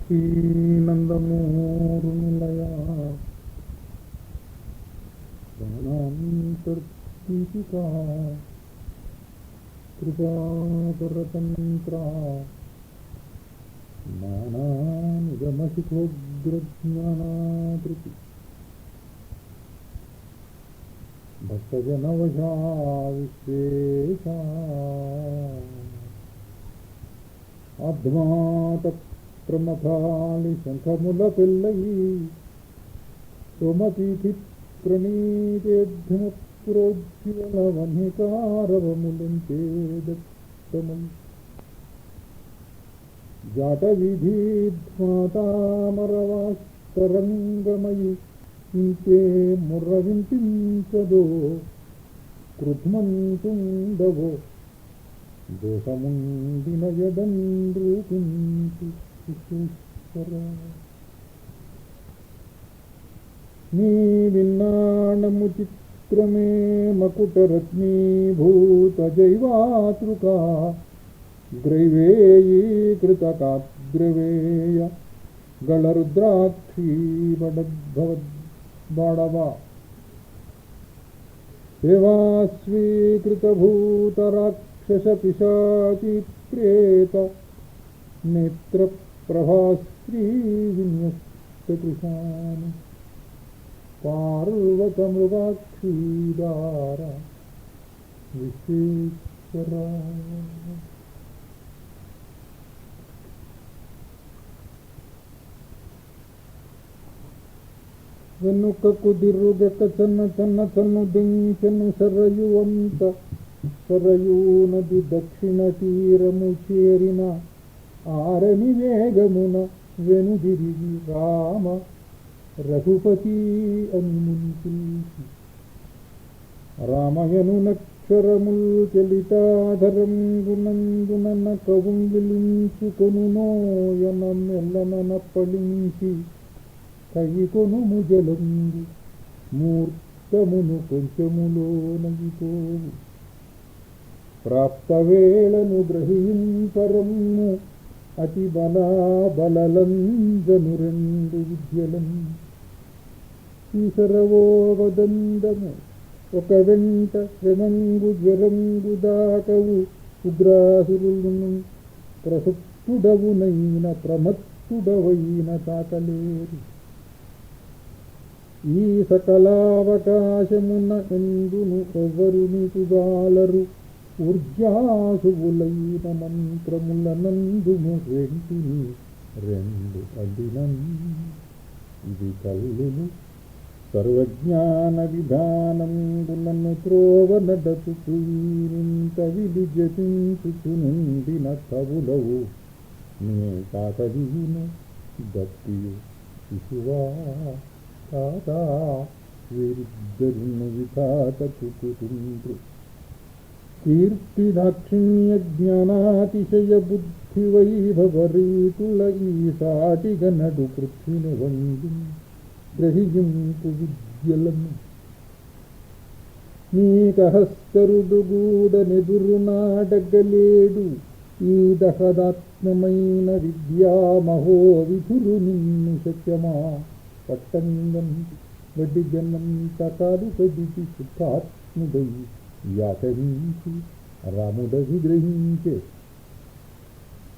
దేవకీనందమూరునిలయా ప్రాణాంతర్దీపికా కృపాపరతంత్రా జ్ఞానానిగమశిఖోగ్రజ్ఞానాదృతి భక్తజనవశా విశ్వేశా అధ్మాత ప్రమథాలి శంఖముల పిల్లయి సోమపీఠి ప్రణీతేభ్యమ ప్రోజ్వల వన్యకారవములంచేదత్తములు జాట విధీధ్మాతామరవాస్తరంగమయి ఇంకే ముర్ర వింపించదో కృత్మంతుండవో దోషముండిన యదండ్రూపించు విశ్వేశ్వర నీ విన్నాణము చిత్రమే మకుటరత్నీభూత జైవాతృకా గ్రైవేయీకృతకాగ్రవేయ గళరుద్రాక్షీ బడద్భవద్బాడవా సేవాస్వీకృతభూతరాక్షసపిశాచీ ప్రేత నేత్రప్రభాశ్రీ విన్యస్తకృశాన పార్వతమృగాక్షీదార విశ్వేశ్వర వెనుకకు దిర్రుగక చన్న చన్న చన్ను దించెను సరయువంత సరయూ నది దక్షిణ తీరము చేరిన ఆరని వేగమున వెనుదిరిగి రామ రఘుపతి అని మునిపిల్చి రామయను నక్షరముల్ చలితాధరంగునందున కవుంగిలించుకొనునోయన మెల్లన పళించి కైకొనుము జలంగు మూర్తమును కొంచెములో నగిపోవు ప్రాప్తవేళను గ్రహింపరమ్ము అతి బలలంజను రెండు విద్యలం ఈసరవో వదండము ఒక వెంట శ్రమంగు జ్వరంగు దాకవు ఉగ్రాసురులను ప్రసుప్తుడవునైన ప్రమత్తుడవైన తాకలేరు ఈ సకలావకాశమున ఎందును ఎవ్వరు నీకు గాలరు ఊర్జాసువులైన మంత్రముల నందుము రెంటిని రెండు అడినం ఇది కల్లులు సర్వజ్ఞాన విధానంబులను త్రోవ నడచుచు వీరింత విలిజతించుచు నుండిన కవులవు నే తాతదీను దత్తియు శిశువా తాత వీరిద్దరును వితాతచుకుండ్రు కీర్తి దాక్షిణ్య జ్ఞానాతిశయ బుద్ధి వైభవరీతుల ఈ సాటిగనడు పృథ్విని వంగి గ్రహింపు విద్యలను నీకహస్తరుడు గూడనెదురు నాడగలేడు ఈ దహదాత్మమైన విద్యామహో విధులు నిన్ను శక్యమా పట్టంగం వడ్డి జన్మంత కాదు కదికి శుద్ధాత్ముడై వ్యాకరించి రాముడవి గ్రహించే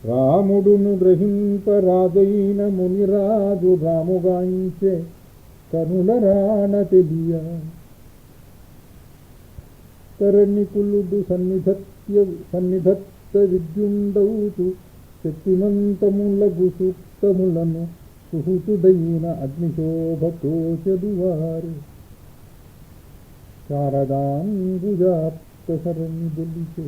రాముడును గ్రహింపరాజైన మునిరాజు రాముగాంచే కనుల రాణ తెలియ కరణికులుడు సన్నిధత్త విద్యుండవుతూ శక్తిమంతములగు సూక్తములను సుహృతుడైన అగ్నిశోభతో చదువారు శారదాంబుజాప్తసరణి బొలిచే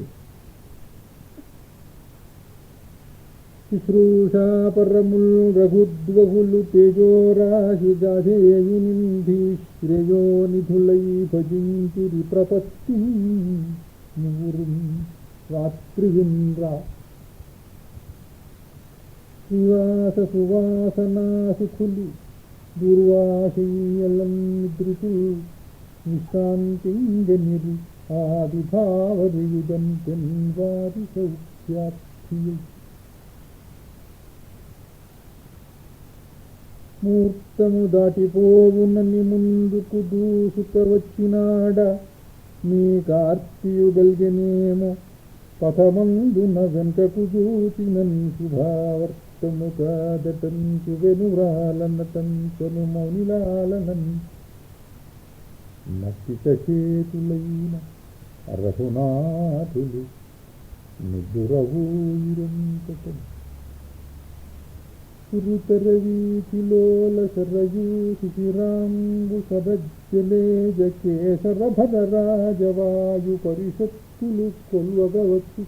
శుశ్రూషాపరముల్ రఘుద్వహులు తేజోరాశి జాధేయు నింధి శ్రేయోనిధులై భజించిరి ప్రపత్తి మూరు రాత్రియుంద్ర శ్రీవాస సువాసనాసుఖులు దూర్వాశీయలం నిద్రితు విశ్రాంతింగనిరు ఆదిభావరియుదంతెన్ వారి సౌఖ్యార్థియై మూర్తము దాటిపోవునని ముందుకు దూసుక వచ్చినాడ నీ కార్తియు గల్గెనేమో పథమందున వెనుకకు చూచినన్ శుభావర్తము కాదటంచు వెనురాలన తంచను మౌనిలాలనన్ నక్కిత చేతులైన రఘునాథులు నిదురవూయిరంతట సురుతర వీతిలోల సరయూ శిశిరాంబు సరజ్జలేజ కేసర భదరాజవాయు పరిషత్తులు కొల్వగవచ్చు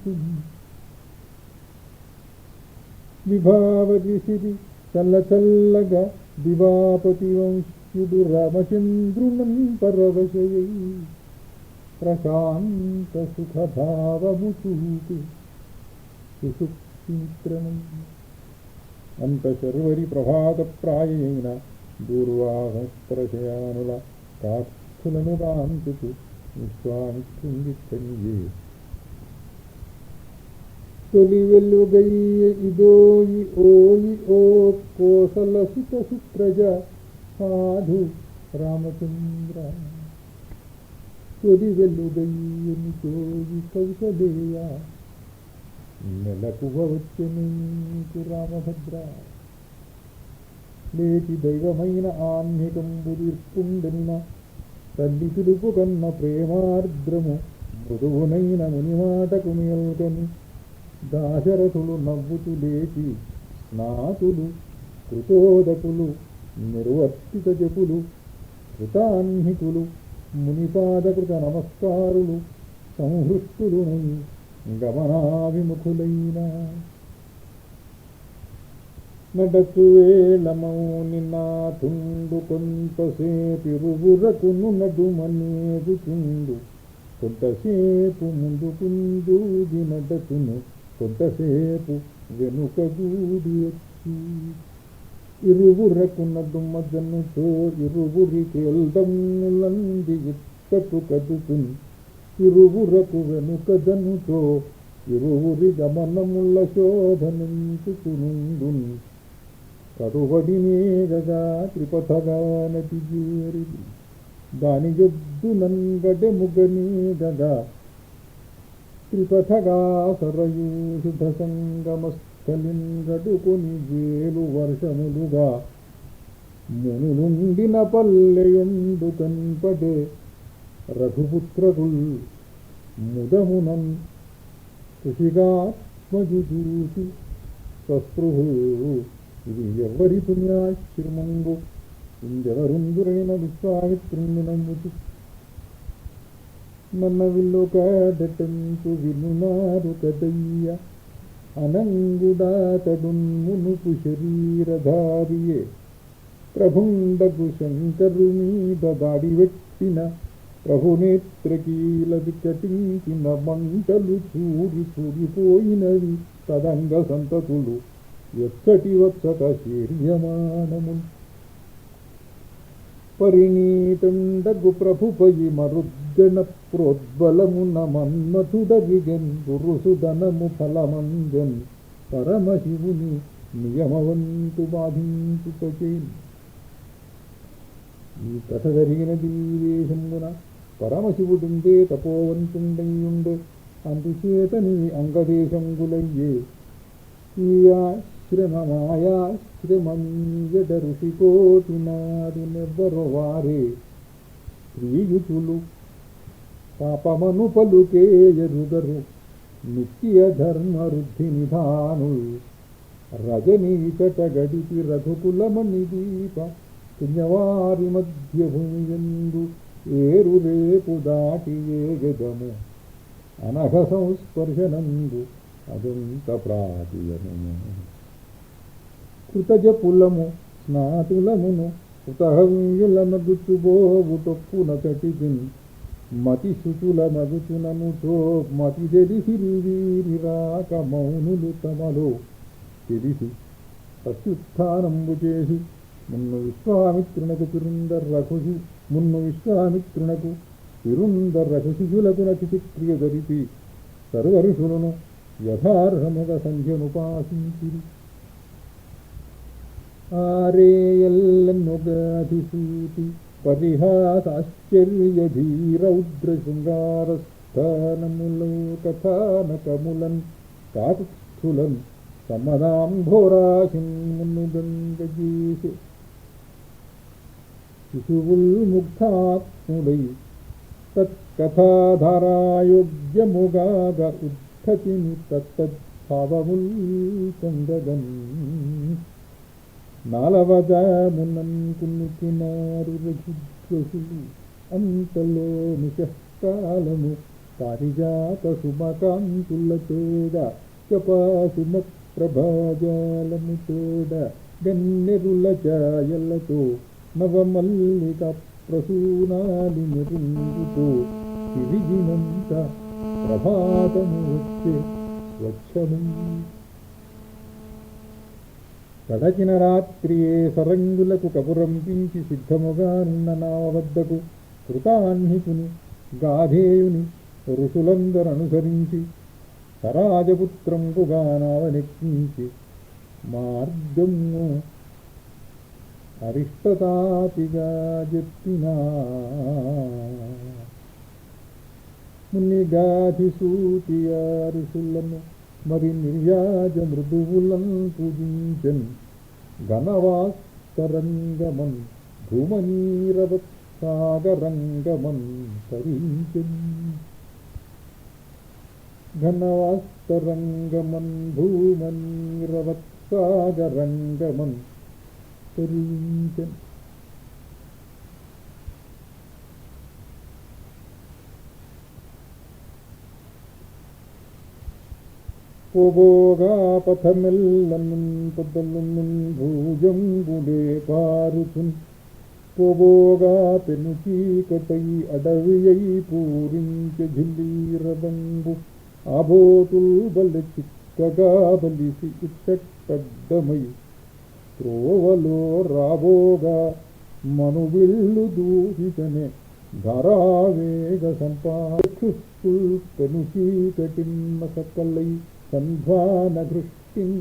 విభావరిసిరి చల్లచల్లగా దివాపతి వంశ్యుడు రామచంద్రునం పరవశయై ప్రశాంత సుఖభావము చూపి సుషుప్తిమిత్రమై అంత శర్వరి ప్రభాత ప్రాయైన దూర్వాహస్త్రశయానుల కాస్థులను కాంతుకు విశ్వామిత్రుంగిత్తనియే తొలి వెలుగయ్య ఇదోయి ఓయి ఓ కోసల సుత సుప్రజ సాధు రామచంద్ర తొలి వెలుగయ్యని తోయి కౌసలేయ నెలకువ వచ్చెను నీకు రామభద్ర లేచి దైవమైన ఆన్నికంబుదిర్పుండనిన తల్లి పిలుపు కన్న ప్రేమార్ద్రము మృదువునైన మునిమాటకు మేల్కొని దాశరథులు నవ్వుతూ లేచి స్నాతులు కృతోదకులు నిర్వర్తిత జపులు కృతాన్హికులు మునిపాదకృత నమస్కారులు సంహృష్టులునై గమనాభిముఖులైన నడతు వేళమౌని నాథుండు కొంతసేపిరువురకును నడుమనేగుచుండు కొంతసేపు ముందుకుందూగి నడతును కొంతసేపు వెనుకగూడి వచ్చి ఇరువురకు నడుమదనుతో ఇరువురికి ఎల్దమ్ములంది ఇత్తకు కదుతున్ ఇరువురకు వెనుకదనుతో ఇరువురి గమనముల శోధనించుకునుండు కరువడి మేఘగా త్రిపథగా నటి చేరిది దాని యొద్దు నంగడెముగనీగగా త్రిపథగా సరయూ శుభ సంగమస్థలిన్ గడుకొని వేలు వర్షములుగా మునులుండిన పల్లెయందు కన్పడే రఘుపుత్రకుల్ ముదమునన్ కృషిగాత్మజు చూసి సస్పృహు ఇది ఎవరి పుణ్యాశ్రమంబు ఇందెవరుందురైన విశ్వామిత్రుని నమ్ముచు నన్న విల్లు కాడటంచు వినునారు కదయ్య అనంగుడాతడున్ మునుపు శరీరధారియే ప్రభుండకు శంకరు మీద దాడి పెట్టిన ప్రభునేత్రకీల వికటించిన మంటలు చూరి చూరిపోయినవి తదంగ సంతతులు ఎచ్చటి వచ్చట శీర్యమానము పరిణీతండగు ప్రభుపై మరుద్గణ ప్రోద్బలమున మన్మథుడగిగన్ గురుసుదనము ఫలమంజన్ పరమశివుని నియమవంతు బాధించుటచేన్ ఈ కథ జరిగినది దేశమున పరమశివుడుండే తపోవంతుండయ్యుండే అందుచేతని అంగదేశంగులయ్యే ఈ ఆశ్రమమాయాశ్రమమీయద ఋషికోటి నాడు నెవ్వరు వారే ప్రియుతులు పాపమను పలుకేయరుగరు నిత్య ధర్మ వృద్ధి నిధానుల్ రజనీకట గడిపి రఘుకులమణి దీప పుణ్యవారి మధ్య భూమియందు ఏరు రేపు దాటి ఏగదము అనఘ సంస్పర్శనందు అదంత ప్రాతియము కృతజపులము స్నాతులమును ఉతహవ్యులమగుచుబోవుటొప్పున తటికిన్ మతి శుచుల మగుచుననుతో మతి తెలిసిరి వీరి రాక మౌనులు తమలో తెలిసి ప్రత్యుత్థానంబు చేసి మున్ను విశ్వామిత్రునకు తిరుందర్ రఘుశిజులకు నచిక్రియ జరిపి సర్వఋషులను యథార్హముగ సంధ్యనుపాసించిరి ఆరేయల్లన్నొగాధిసూతి పరిహాసాశ్చర్యధీరౌద్రశృంగారస్థానములో కథానకములన్ కాతుస్థులన్ సమదాంభోరాశిన్ మునుగంగజేసి శిశువుల్ ముగ్ధాత్ముడై తత్కథాధారాయోగ్యముగాగ ఉద్ధతిని తత్తద్భావముల్ పొందగన్ నాలవజామునన్ కున్నుకున్నారు రఘుద్వసులు అంతలో నిశకాలము పారిజాత శుభకాంతుల తోడ కపాసుమ ప్రభాజాలము తోడ గన్నెరుల ఛాయలతో నవమల్లిక ప్రసూనాలి నిరుతో తిరిగినంత ప్రభాతము వచ్చే స్వచ్ఛము గడచిన రాత్రియే సరంగులకు కబురంపించి సిద్ధముగానున్న నా వద్దకు కృతాన్హికుని గాధేయుని ఋషులందరనుసరించి సరాజపుత్రంకుగా నావనెక్కించి మార్గము అరిష్టతాతిగా చెప్పినా మునిగాధిసూతియా ఋషులను మరి నిర్యాజ మృదువులం పూజించన్ ఘనవాస్తరంగమన్ ధూమనీరవత్సాగరంగమన్ తరించన్ ఘనవాస్తరంగమన్ ధూమనీరవత్సాగరంగమన్ తరించన్ పోబోగా పథమెల్లనున్ పొద్దలునున్ భూజంబులే పారుచున్ పోబోగా పెను చీకటై అడవియై పూరించ ఝిల్లీరదంబు ఆబోతుల్ బలి చిక్కగా బలిసి ఇచ్చట్టడ్డమై త్రోవలో రాబోగా మనువిల్లు దూహితనే ధారావేగ సంపాక్షుస్తుల్ పెను చీకటిన్న సకలై సంధ్వాన దృష్టిన్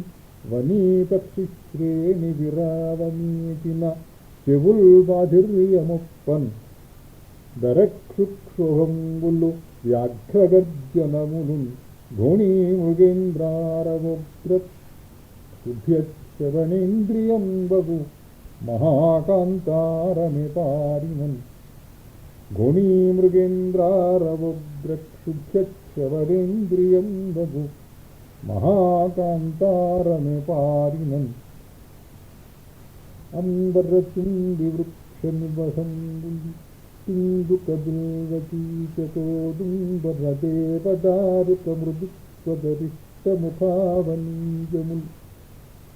వనీపక్షి శ్రేణి విరావమీచిన చెవుల్ బాధిర్యముప్పన్ దరక్షుక్షోహంబులు వ్యాఘ్రగర్జనములు ధోణీ మృగేంద్రారవోగ్ర శుభ్యశ్రవణేంద్రియం బగు మహాకాంతారమే పారిమన్ ఘోణీ మృగేంద్రారవోగ్రక్షుభ్యశ్రవణేంద్రియం బగు మహాకాంతారమే పారినన్ అంబరచుండి వృక్ష నివసంబులి తుంగుకబిల్వకీచకోదుంబరదేవదారుక మృదుస్వదరిష్టముఖావనీజములు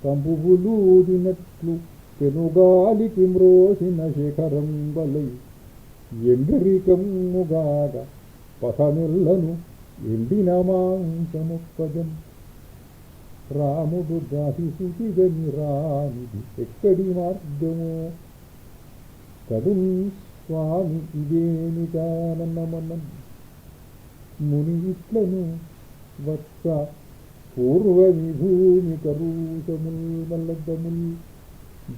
కంబువులూదినట్లు పెనుగాలికి మ్రోసిన శిఖరం బలై ఎండరికమ్ముగాగ పసమిల్లను ఎండిన మాంసముప్పగన్ రాముడు గాహిసుతిగని రానిది ఎక్కడి మార్గమో కడుం స్వామి ఇదేమి కానమనన్ ముని ఇట్లను వత్స పూర్వ విభూమి కరూషముల్ మల్లదముల్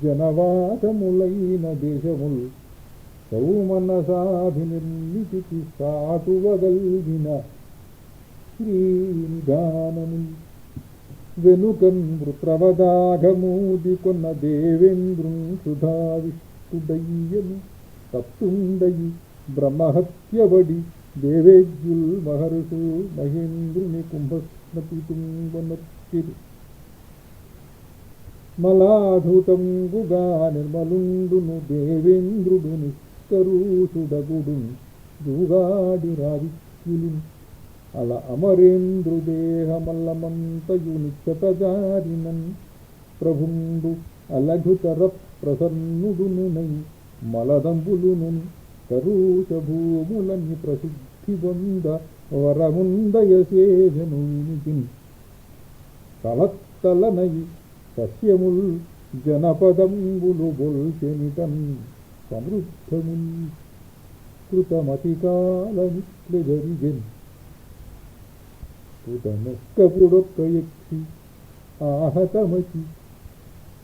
జనవాసములైన దేశముల్ సౌమనసాభినిర్మితికి సాటువగల్గిన శ్రీనిధానముల్ వెనుకన్ వృత్రవదాఘమూది కొన్న దేవేంద్రున్ సుధావిష్టుడయ్యను తత్తుండయి బ్రహ్మహత్యబడి దేవేజ్యుల్ మహర్షు మహేంద్రుని కుంభస్నతి తుంగనొత్తిరి మలాధుతంగుగా నిర్మలుండును దేవేంద్రుడు నిష్కరూషుడగుడున్ దూగాడి రావిక్యులున్ అల అమరేంద్రుదేహమల్లమంతయు నిచ్చటజారినన్ ప్రభుండు అలఘుతర ప్రసన్నుడునునై మలదంబులును కరూష భూములని ప్రసిద్ధి పొంద వరముందయసేజనునికిన్ తలత్తలనయి సస్యముల్ జనపదంబులు బొల్చెనిటన్ సమృద్ధముల్ కృతమతికాలమిట్లు జరిగెన్ కృతమెక్కపుడొక్క యక్షి ఆహతమతి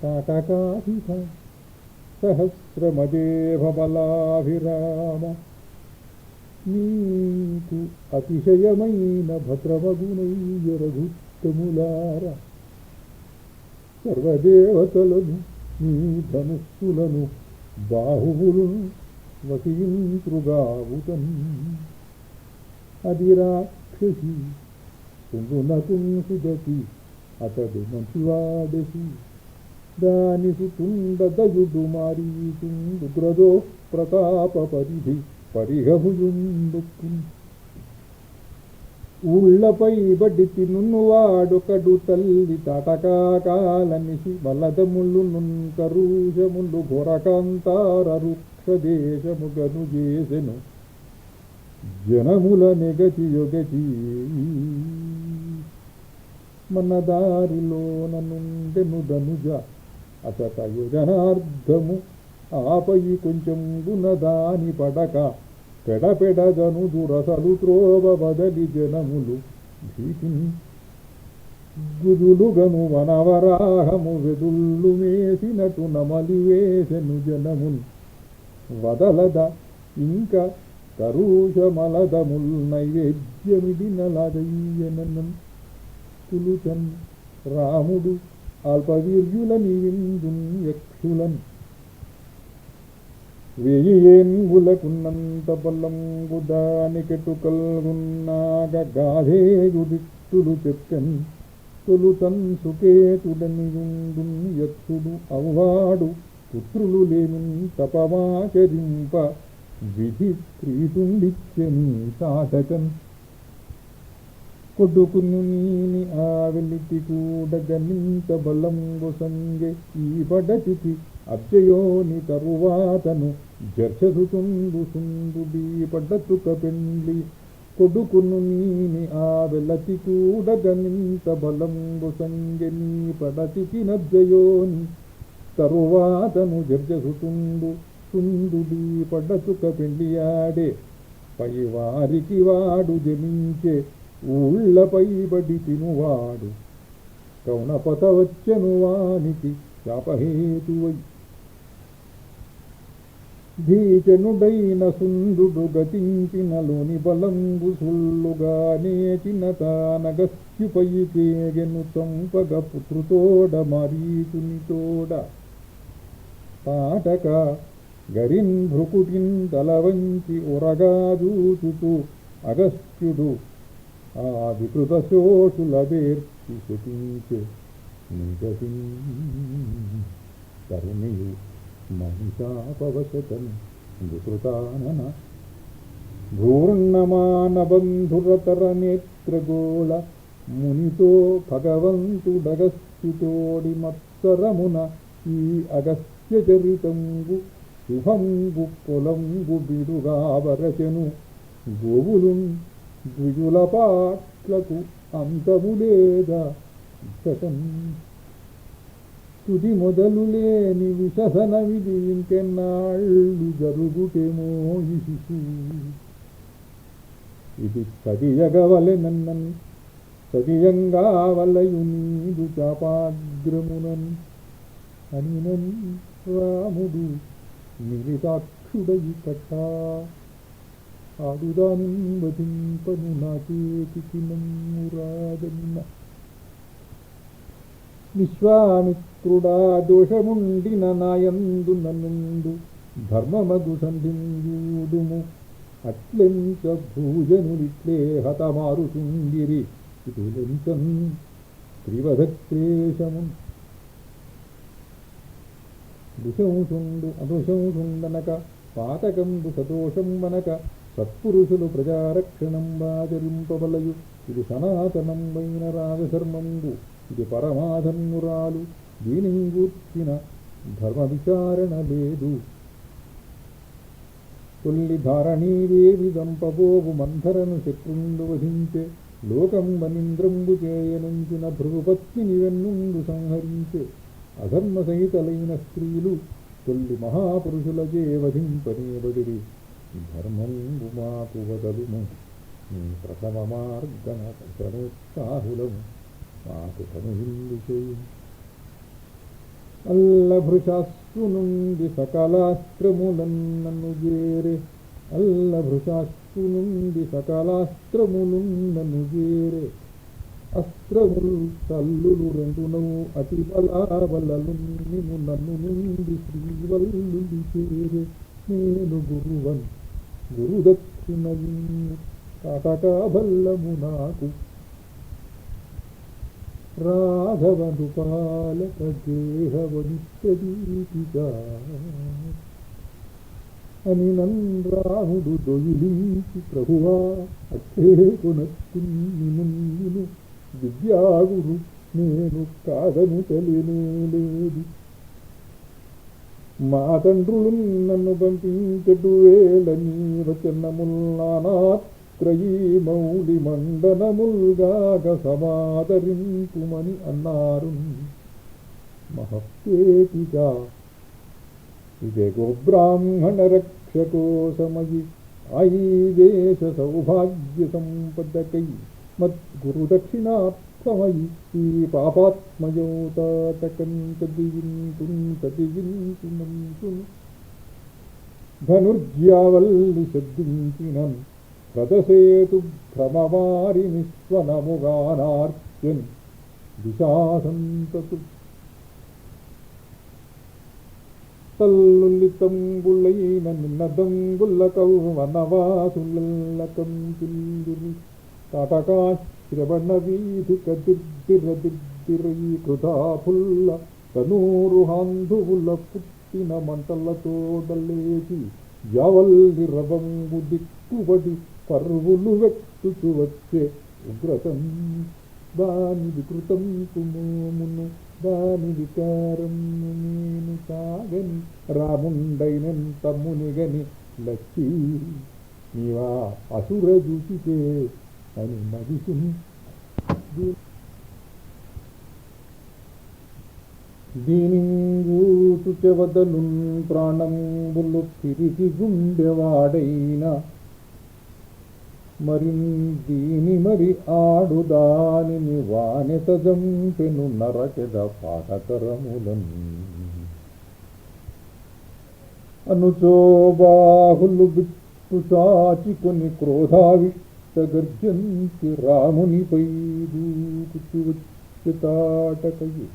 తాటకాధిక సహస్రమదేభబలాభిరామ నీకు అతిశయమైన భద్రమగునయ్య రఘుత్తములార సర్వదేవతలను నీ ధనుస్సులను బాహువులను వసింతృగావుతన్ అది రాక్షసి తుండునకుంసుదతి అతడు మంచివాడసి దాని సుతుండదయుడు మారీచుండు గ్రదో ప్రతాప పరిధి పరిహముయుండుకు ఊళ్ళపై బడ్డి తినువాడొకడు తల్లి తాటకాకాలనిసి వలదములు కరూషములు ఘోరకాంతార వృక్షదేశముగను చేసెను జనముల నెగచి యొగచి మన దారిలోన నుండెను ధనుజ అసట యోజనార్థము ఆపై కొంచెం గుణదాని పడక పెడపెడదను దురసలు త్రోవ బదలి జనములు భీతిని గుదులుగను వనవరాహము వెదుళ్ళు వేసినటు నమలి వేసెను జనములు వదలద ఇంక కరుషమలదముల్ నైవేద్యమిడినలదయ్యనన్ తులుచన్ రాముడు అల్పవీర్యులని విందున్ యక్షులన్ వేయేన్గులకున్నంత బలంగు దానికెటుకల్గున్నాగ గాధేయుడిట్టులు చెప్పెన్ తొలుతన్ సుకేతుడనియుండున్ యక్షుడు అవ్వాడు పుత్రులు లేమిన్ తపమాచరింప విధి ప్రీతుండిచ్చని తాటకన్ కొడుకును నీని ఆవెలిటి కూడగనింత బలంగు సంగే ఈ పడతికి అబ్జయోని తరువాతను జర్షసుతుండు సుందుడి పడ్డతుక పెండ్లి కొడుకును నీని ఆవెలతి కూడగనింత బలంగు సంగే నీ పడతికి నబ్జయోని తరువాతను జర్జసుతుండు సుందుడి పడ్డతుక పెండియాడే పైవారికి వాడు జనించే ఊళ్ళపై బడి తినువాడు కౌనపత వచ్చను వానికి శాపహేతువై భీచనుడైన సుందుడు గతించినలోని బలంగు సుళ్ళుగా నేచిన తానగస్యుపై కేగెను చంపగ పుత్రుతోడ మారీచునితోడ తాటక గరిన్ భృకుటిన్ తలవంచి ఉరగాదూచుతూ అగస్త్యుడు ఆ వికృత శోషులబేర్చి శపించే నిగతి తరుణియు మహిషాపవశతన్ వికృతానన భూర్ణమానబంధురతర నేత్రగోళ మునితో భగవంతుడగస్త్యుతోడి మత్సరమున ఈ అగస్త్య చరితంగు శుభంగు పొలంగు బిడుగావరచెను గోవులున్ ద్విజుల పాట్లకు అంతములేదా ఇచ్చటం తుది మొదలు లేని విశసన విధి ఇంకెన్నాళ్ళు జరుగుటేమో ఈ శిశు ఇది సదియగవలెనన్నన్ సదియంగా వలయు నీదు చాపాగ్రమునన్ అనినన్ రాముడు నిలితాక్షుడయి కట్టా ఆడుదాను వధింపను నా చేతికి నమ్మురాదన్న విశ్వామిత్రుడా దోషముండిన నాయందు నన్నుండు ధర్మమగు సంధింజూడుము అట్లెంత భూజనులిట్లే హతమారుతుండిరి ఇటులెంచన్ త్రివధక్లేశము దుశంసుండు అదుశంసుండనక పాతకంబు సదోషం వనక సత్పురుషులు ప్రజారక్షణం వాచరింపబలయు ఇది సనాతనంబైన రాజధర్మంబు ఇది పరమాధన్యురాలు దీనింగూర్చిన ధర్మ విచారణ లేదు తొల్లి ధారణీదేవి దంపబోగు మంధరను శత్రుండు వధించే లోకం వనింద్రంబు చేయనుంచిన భృగుపత్ని వెన్నుండు సంహరించే అధర్మ సహితలైన స్త్రీలు తొల్లి మహాపురుషులచే వధింపనేబడిరి ధర్మంబు మాకు వదలుము నీ ప్రథమ మార్గన దర్శనోత్సాహులము మాకు కనువిందు చేయి అల్లభృశాస్సు నుండి సకలాస్త్రములన్నను చేరే, అల్లభృశాస్సు నుండి సకలాస్త్రములున్నను చేరే, అస్త్రములు తల్లులు రెండునవు అతి బలాబలలు నిము నన్ను నుండి శ్రీవల్లుడి చేరే, నేను గురువన్ గురుదక్షిణ కాటకాబల్లము నాకు రాఘవను పాలక గేహవనిత్యదీపిగా అని నన్రాముడు దొయిలించి ప్రభువా అట్టే కొనత్తును విద్యాగురు నేను కాదను తెలియలేదు. మా తండ్రులు నన్ను పంపించటు వేళ నీ వచనముల్నానాత్రయీ మౌలి మండనముల్గాక సమాదరింపుమని అన్నారు. మహప్పేటిగా ఇదే గోబ్రాహ్మణ రక్షకోసమయి ఆయి దేశ సౌభాగ్య సంపదకై మద్గురుదక్షిణాత్మయి ఈ పాపాత్మయోతాటకంతదియింతును ధనుర్జ్యావల్లి శబ్దించినన్ ప్రదసేతు భ్రమవారిని స్వనముగానార్చన్ దిశాసంతతు తల్లులితంబులైన నిన్నదంబుల కౌవనవాసులకం కిల్లురి తాటకాశ్రవణ వీధిక దిర్దిరదిర్దిరీకృతాఫుల్ల తనూరుహాంధువుల పుట్టిన మంటలతో దల్లేసి యావల్లి రవంబు దిక్కుబడి పర్వులు వెక్కుచు వచ్చే ఉగ్రతం దాని వికృతం కుమోమును దాని వికారం నేను సాగని రాముండైనన్ తమ్మునిగని లక్ష్మీ నీవా అసుర చూచితే అని నగిసు దీనింగూతు చెవదలు ప్రాణంబులు తిరిగి గుండెవాడైనా మరి దీని మరి ఆడు దానిని వానెత జంపెను నరకెద పాఠకరములను అనుచో బాహులు బిట్టు చాచికొని క్రోధావిష్ట గర్జంతి రామునిపై దూకుచు వచ్చాటకయు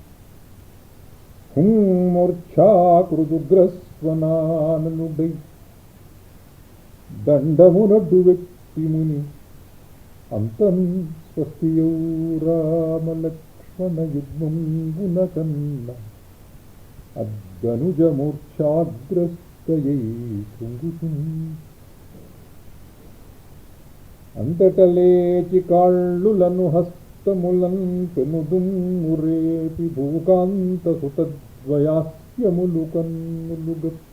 హుమూర్ఛాకృదుగ్రస్వనానుడై దండమునడ్డు ముని అంతం స్వస్తియౌ రామలక్ష్మణ యుగ్మంబున కన్న అద్దనుజమూర్ఛాగ్రస్తయై కృంగుతు అంతటలేచి కాళ్ళులను హస్తములన్ పెనుదుమ్మురేపి భూకాంత సుతద్వయాస్యములు కన్నులు గప్పి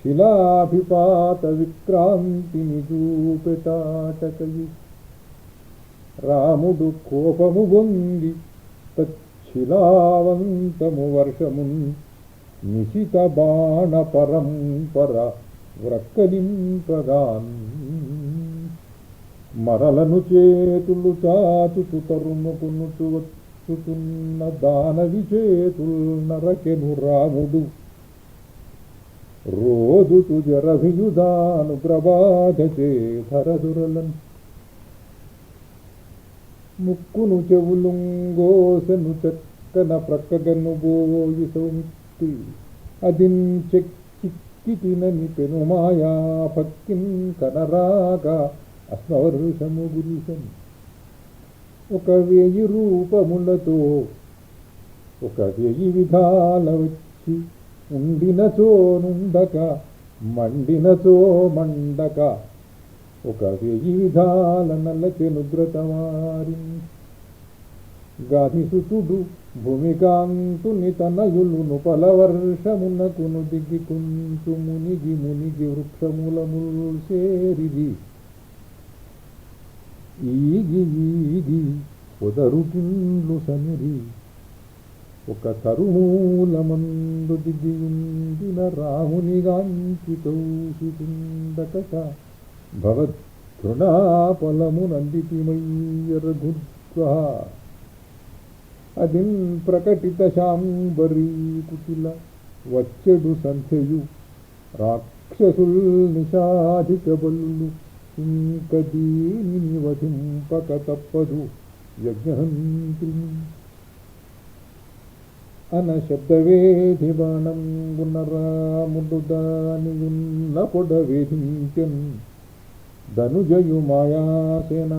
శిలాభిపాత విక్రాంతిని చూపెటాటకయి రాముడు కోపము పొంది తచ్చిలావంతము వర్షమున్ నిశిత బాణ పరంపర వ్రక్కలింపగాన్ మరలను చేతులు చాచుతు తరుముకునుచు వచ్చుతున్న దానవి చేతుల్ నరకెను రాముడు రోదుతు జరభియుదాను ప్రభాధచే ధరదురలన్ ముక్కును చెవులుంగోసెను చక్కన ప్రక్కగను బోయి సౌమిత్తి అదిన్ చిక్కితినని పెనుమాయా భక్తిన్ కనరాగా అస్మవర్షము గురుసన్ ఒక 1000 రూపములతో ఒక 1000 విధాల వచ్చి ఉండినచో నుండక మండినచో మండక ఒక 1000 విధాల నల్లచెనుగ్రతవారి గాధిసుతుడు భూమికాంతుని తనయులును పలవర్షమునకును దిగికుంచు మునిగి మునిగి వృక్షమూలముల్ సేరిది ఈగి ఈగి పొదరుకిండ్లు సనిరి ఒక తరుమూలమందు దిగియుండిన రామునిగాంచి కౌశికుండకట భవద్ఘృణాపలమునందితిమయ్యరఘుత్వ అదిన్ ప్రకటిత శాంబరీ కుటిల వచ్చెడు సంఖ్యయు రాక్షసుల్ నిషాధిక బల్లు ఇంక దీనిని వధింపక తప్పదు యజ్ఞహంత్రిని. అన శబ్దవేధి బాణం గుణరాముడు దానియున్న పొడ వేధించెన్ ధనుజయు మాయాసేనాసనాథయయి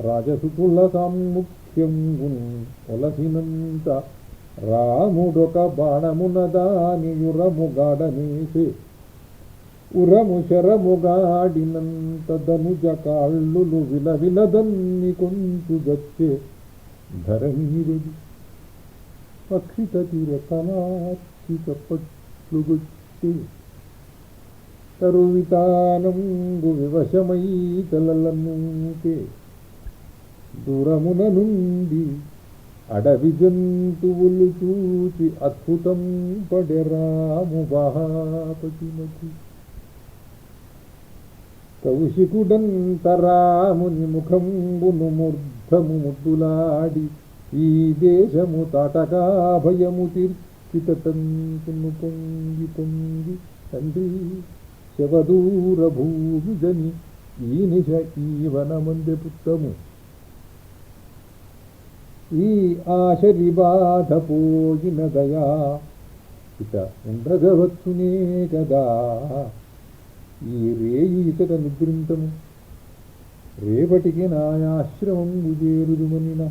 రాజసుకుల సాముఖ్యంగున్ ఒలసినంత రాముడొక బాణమున దానియురముగాడనేసే ఉరము శరముగాడినంత ధనుజ కాళ్ళులు విలవిలదన్ని కొంచు గచ్చే ధరణీరుది పక్షిత తిరకలాచి చప్పట్లుగొచ్చి తరువితానంబు వివశమై తలలనుకే దూరమున నుండి అడవి జంతువులు చూచి అద్భుతం పడెరాము బాహాపతిమతి. కౌశికుడంతరాముని ముఖంబును మూర్ధము ముద్దులాడి ఈ దేశము తాటకా భయము తీర్చిత తంతును పొంగి పొంగి తండ్రి శవదూర భూమిదని ఈ నిశ ఈ వనమందె పుత్తము ఈ ఆశరి బాధ పోయిన దయా ఇత ఉండగవచ్చునే కదా. ఈ రేయి ఇతట నిద్రింతము రేపటికి నాయాశ్రమం చేరుదుమనిన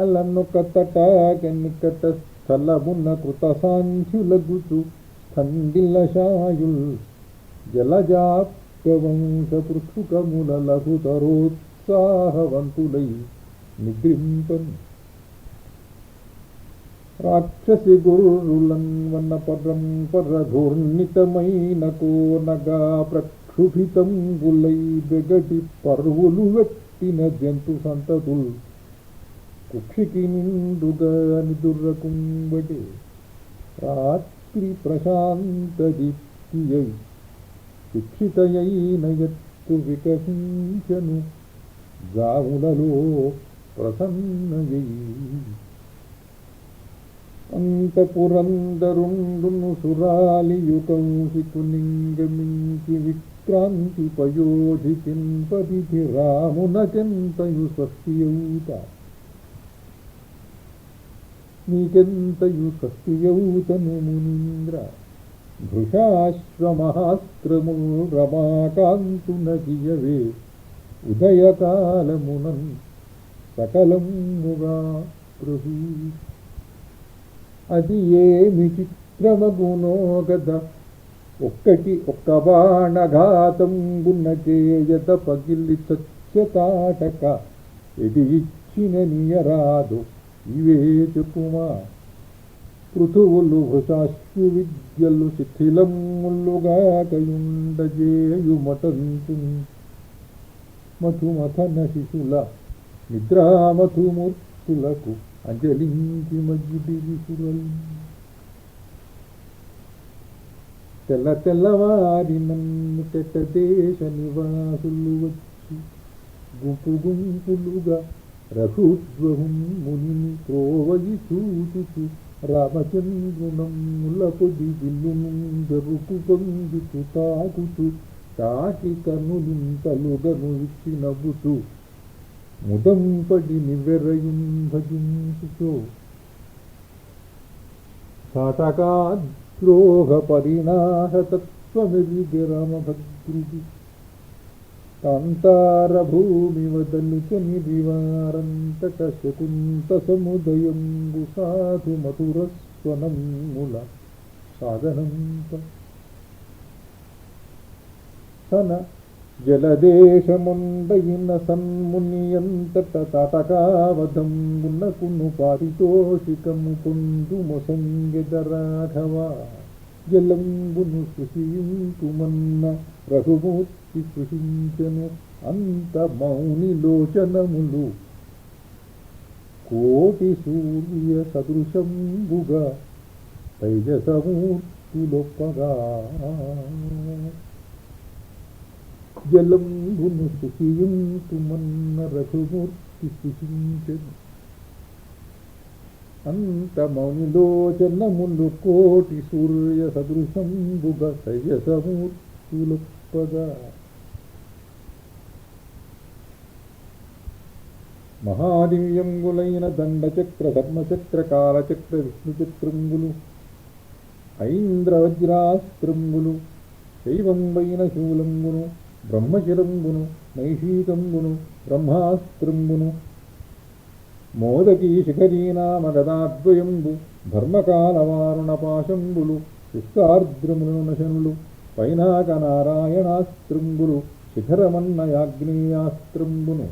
అల్లన్నొక్కతట కన్నికట స్థలమున్న కృత సాంఖ్యులగుచు స్కందిల్లశాయుల్ జలజాప్యవంశ పృష్ఠుకముల లఘుతరోత్సాహవంతులై నిద్రింపన్. రాక్షసి గురులన్ వన్న పరంపరధోర్ణితమైన కోనగా ప్రక్షుభితంబులై బెగటి పర్వులు వెట్టిన జంతు సంతతుల్ కుక్షికి నిండుగా నిదుర్రకుంబడే రాత్రి ప్రశాంత దీప్తియై శిక్షితయైన ఎత్తు వికసించను జాములలో ప్రసన్నయై. అంతపురందరుండును సురాలియు కౌశికునింగమించి విక్రాంతి పయోధికింపదికి రామునకెంతయు స్వస్తియౌత నీకెంతయు స్వస్తియౌతను మునీంద్ర. భృషాశ్వమహాస్త్రముల్ రమాకాంతునగియవే ఉదయకాలమునన్ సకలముగా ప్రభు. అది ఏమి చిత్రమగునో గద ఒక్క బాణఘాతంబున చేయత పగిలి చచ్చతాటక ఇది ఇచ్చిన నియరాదు ఇవే చెప్పుమా. పృథువులు భృశాశ్వ విద్యలు శిథిలములుగా కయుండజేయుమటంతు మధుమథన శిశుల నిద్రామధుమూర్తులకు అంజలించి మజ్జిడిసురల్. తెల్లవారి నన్ను తెట్ట దేశ నివాసులు వచ్చి గుంపు గుంపులుగా రఘుద్వహం మునిని త్రోవయి చూచుచు రామచంద్రునముల పొడి విల్లును జరుకు పొందుతూ తాకుతూ తాటి కనులింతలుగను ఇచ్చి నవ్వుతూ ముదంపడి నివ్వెరయుం భజించుతో సాటకాద్రోహ పరిణాహతత్వమెరిగి రామభద్రుడు. కాంతార భూమి వదలుచ నివారంతట శకుంత సముదయంబు సాధు మధురస్వనముల సాధనంత సన జలదేశముండయిన సన్మునియంతట తాటకావధంబునకును పారితోషికము పొందు మొసంగెద రాఘవ. జలంబును సృషించుమన్న రఘుమూర్తి సృషించెను అంత మౌని లోచనములు కోటి సూర్య సదృశంబుగా తైజసమూర్తులొప్పగా. జలంబును సృషించుమన్న రఘుమూర్తి స్పృశించెను. అంత మౌనిలోచనములు కోటి సూర్య సదృశంబుగ తేజసమూర్తులొప్పగా మహాదివ్యంబులైన దండచక్ర ధర్మచక్ర కాలచక్ర విష్ణుచక్రంబులు ఐంద్రవజ్రాస్త్రంబులు శైవంబైన శూలంబును బ్రహ్మశిరంబును నైషీకంబును బ్రహ్మాస్త్రంబును మోదకీ శిఖరీనామగదాద్వయంబు ధర్మకాలవారుణ పాశంబులు శుష్కార్ద్రములను నశనులు పైనాక నారాయణాస్త్రంబులు శిఖరమన్నయాగ్నేయాస్త్రంబును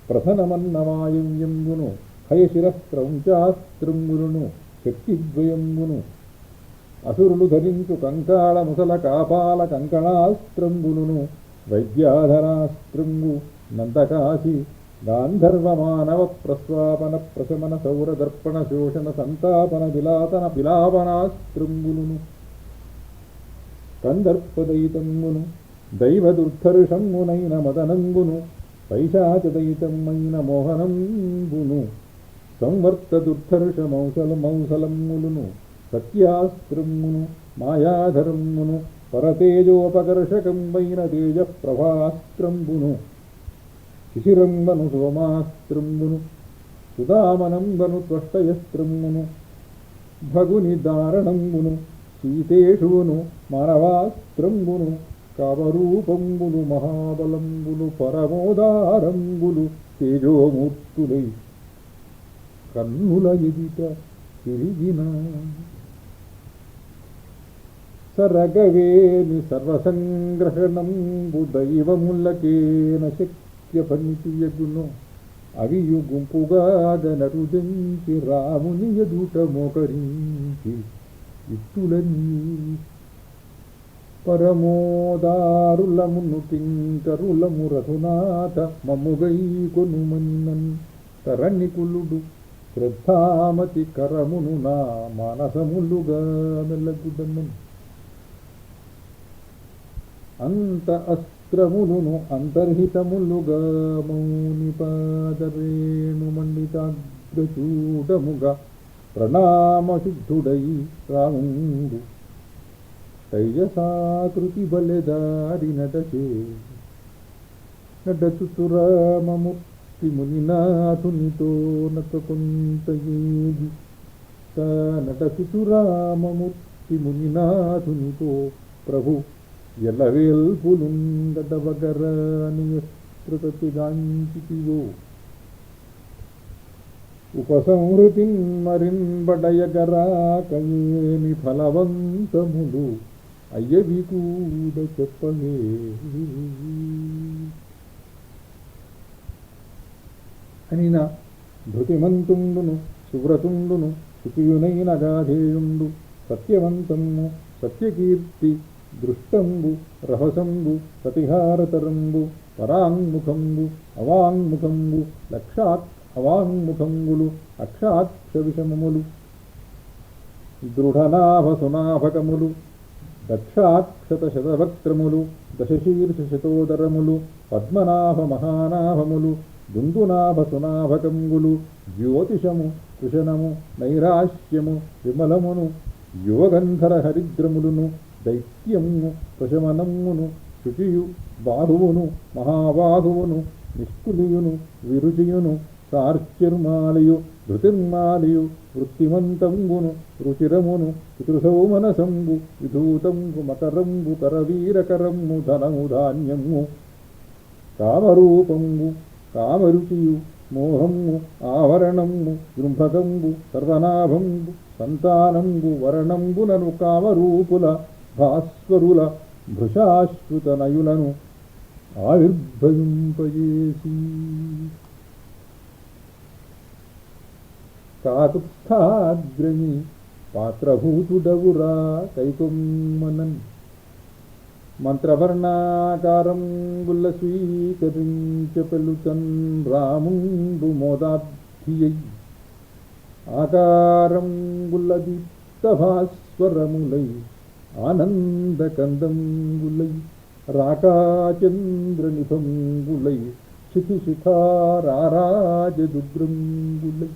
ప్రసనమన్న వాయువ్యంబును హయశిరస్త్రౌంచాస్త్రంబులను శక్తిద్వయంబును అసురులు ధరించు కంకాళ ముసల కాపాల కంకణాస్త్రంబులును వైద్యాధరాస్త్రంబు నందకాశి గాంధర్వ మానవ ప్రస్వాపన ప్రశమన సౌర దర్పణ శోషణ సంతాపన విలాతన విలాపనాస్త్రంబులును కందర్పదయితంబును దైవదుర్ధర్షంబునైన మదనంబును పైశాచదయితమైన మోహనంబును సంవర్తదుర్ధర్ష మౌసలములను సత్యాస్త్రమును మాయాధరమును పరతేజోపకర్షకంబైన తేజప్రభాస్త్రంబును శిశిరంబను సోమాస్త్రంబును సుదామనంబను త్వష్టయస్త్రమును భగుని దారణంబును సీతేషువును మానవాస్త్రంబును కామరూపంబులు మహాబలంబులు పరమోదారంబులు తేజోమూర్తులై కన్నుల ఎదిట తిరిగిన సరగవేని సర్వసంగ్రహణంబు దైవములకేన శక్య పనితియగును అవియు గుంపుగాగనరుదించి రాముని ఎదుట మోకరించి ఇట్టులని పరమోదారులమును కింకరులము రఘునాథ మమ్ముగై కొనుమన్నన్ తరణికులుడు శ్రద్ధామతి కరమును నా మానసములుగా మెల్లగుడను అంత అస్త్రములును అంతర్హితములుగా మౌని పాదరేణు మండితాగ్రచూడముగా ప్రణామశుద్ధుడై రాముండు తైజసాకృతి బలెదారి నటచే నటచుతురామమూర్తి మునినాథునితో నతకొంతయేగి నటచుతురామమూర్తి మునినాథునితో ప్రభు ఎల్లవేల్పులుండవగరాని ప్రతిగాంచితివో ఉపసంహృతిన్ మరిన్బడయగరాకయేమి ఫలవంతములు అయ్యవి కూడా చెప్పవే అనిన ధృతిమంతుండును సువ్రతుండును శుచియునైన గాధేయుండు సత్యవంతము సత్యకీర్తి దృష్టంబు రహసంబు ప్రతిహారతరంబు పరాంగుఖంబు అవాంగుఖంబు లక్షాత్ అవాంగుఖంబులు అక్షాక్ష విషమములు దృఢనాభ సునాభకములు దక్షాక్షత శతభక్త్రములు దశశీర్ష శతోదరములు పద్మనాభ మహానాభములు దుందునాభ సునాభకంబులు జ్యోతిషము కుశనము నైరాశ్యము విమలమును యువగంధర హరిద్రములును దైత్యము ప్రశమనమును శుచియు బాహువును మహాబాహువును నిష్కులియును విరుచియును సార్చిర్మాలియు ధృతిర్మాలియు వృత్తిమంతంబును రుచిరమును పితృసౌమనసంబు విధూతంబు మకరంబు కరవీరకరము ధనము ధాన్యము కామరూపంబు కామరుచియు మోహంబు ఆవరణంబు జృంభకంబు సర్వనాభంబు సంతానంబు వరణంబునను కామరూపుల భాస్వరుల భృశాశ్రుత నయులను ఆవిర్భవింపజేసి కాకుత్స్థాగ్రమి పాత్రభూతుడవురా కైకొమ్మనన్ మంత్రవర్ణాకారం గుల్ల స్వీకరించ పెలుచన్ రాముండు మోదాబ్ధియై ఆకారం గుల్ల దీప్తభాస్వరములై ఆనందకందంగులై రాకాచంద్రనిభంగులై క్షితిశిఖారారాజదుగ్రంగులై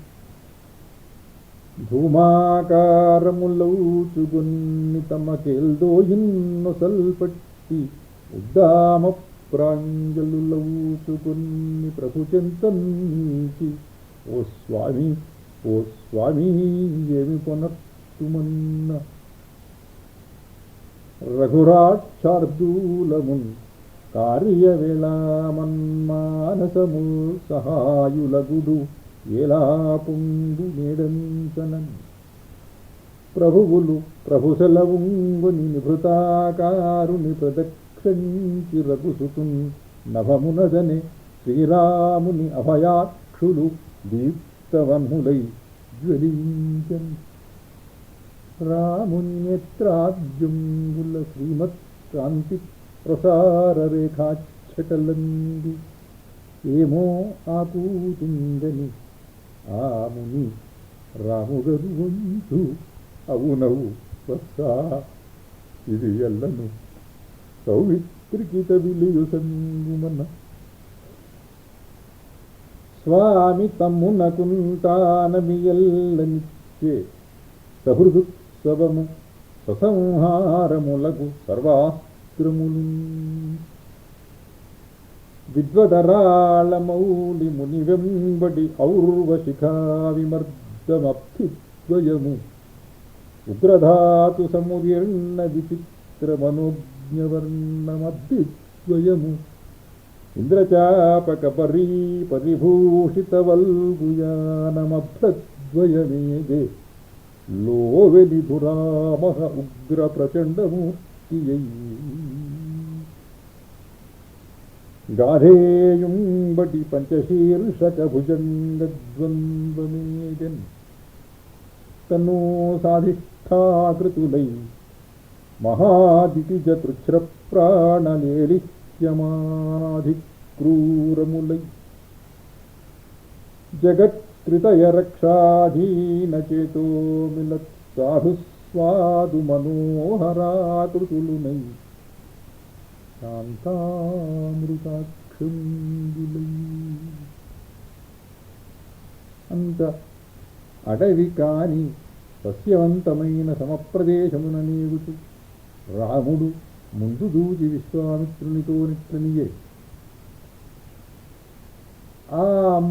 ధూమాకారములౌచుగొన్ని తమకేల్దోయిన్నొసల్పట్టి ఉద్దామ ప్రాంజలులౌచుగొన్ని ప్రభుచెంతన్నీకి ఓ స్వామి ఓ స్వామి ఏమి పొనర్తుమన్న రఘురాక్షార్దూలమున్ కార్యవేళామన్మానసము సహాయులగుడు ఎలా పొంగు నేడంచనన్ ప్రభువులు ప్రభుశలవుంగుని నిభృతాకారుని ప్రదక్షించి రఘుసుతున్ నభమునదనే శ్రీరాముని అభయాక్షులు దీప్తవన్ములై జ్వలించన్ రాముని నేత్రాద్యంగుల శ్రీమత్ కాంతి ప్రసార రేఖాచ్చటలందు ఏమో ఆకూతుందని ఆ ముని రాముగరు వంచు అవునవు వత్సా ఇది ఎల్లను సౌవిత్రికిత విలియు సంగుమన స్వామి తమ్మునకుంటానమి ఎల్లనిచ్చే సహృదుత్సవము ససంహారములగు సర్వాస్త్రములు విద్వదరాళమౌళి ముని వెంబడి ఔర్వశిఖా విమర్దమప్తిద్వయము ఉగ్రధాతు సముదీర్ణ విచిత్రమనోజ్ఞవర్ణమద్విద్వయము ఇంద్రచాపక పరిభూషిత వల్గుయానమభ్రద్వయమేదే లోవెలి ధురామహ ఉగ్ర ప్రచండమూర్తియై గాధేయుంబటి పంచశీర్షక భుజంగద్వంద్వమేదన్ తన్నో సాధిష్ఠాకృతులై మహాదితిజతృచ్ఛ్ర ప్రాణలేలిహ్యమాధిక్రూరములై జగత్కృతయ రక్షాధీనచేతో మిలత్ సాధుస్వాదు మనోహరాకృతులునై శాంతామృతాక్షుంగులై అంత అడవి కాని సస్యవంతమైన సమప్రదేశమున నీగుతూ రాముడు ముందు దూచి విశ్వామిత్రునితో నిట్లనియే ఆ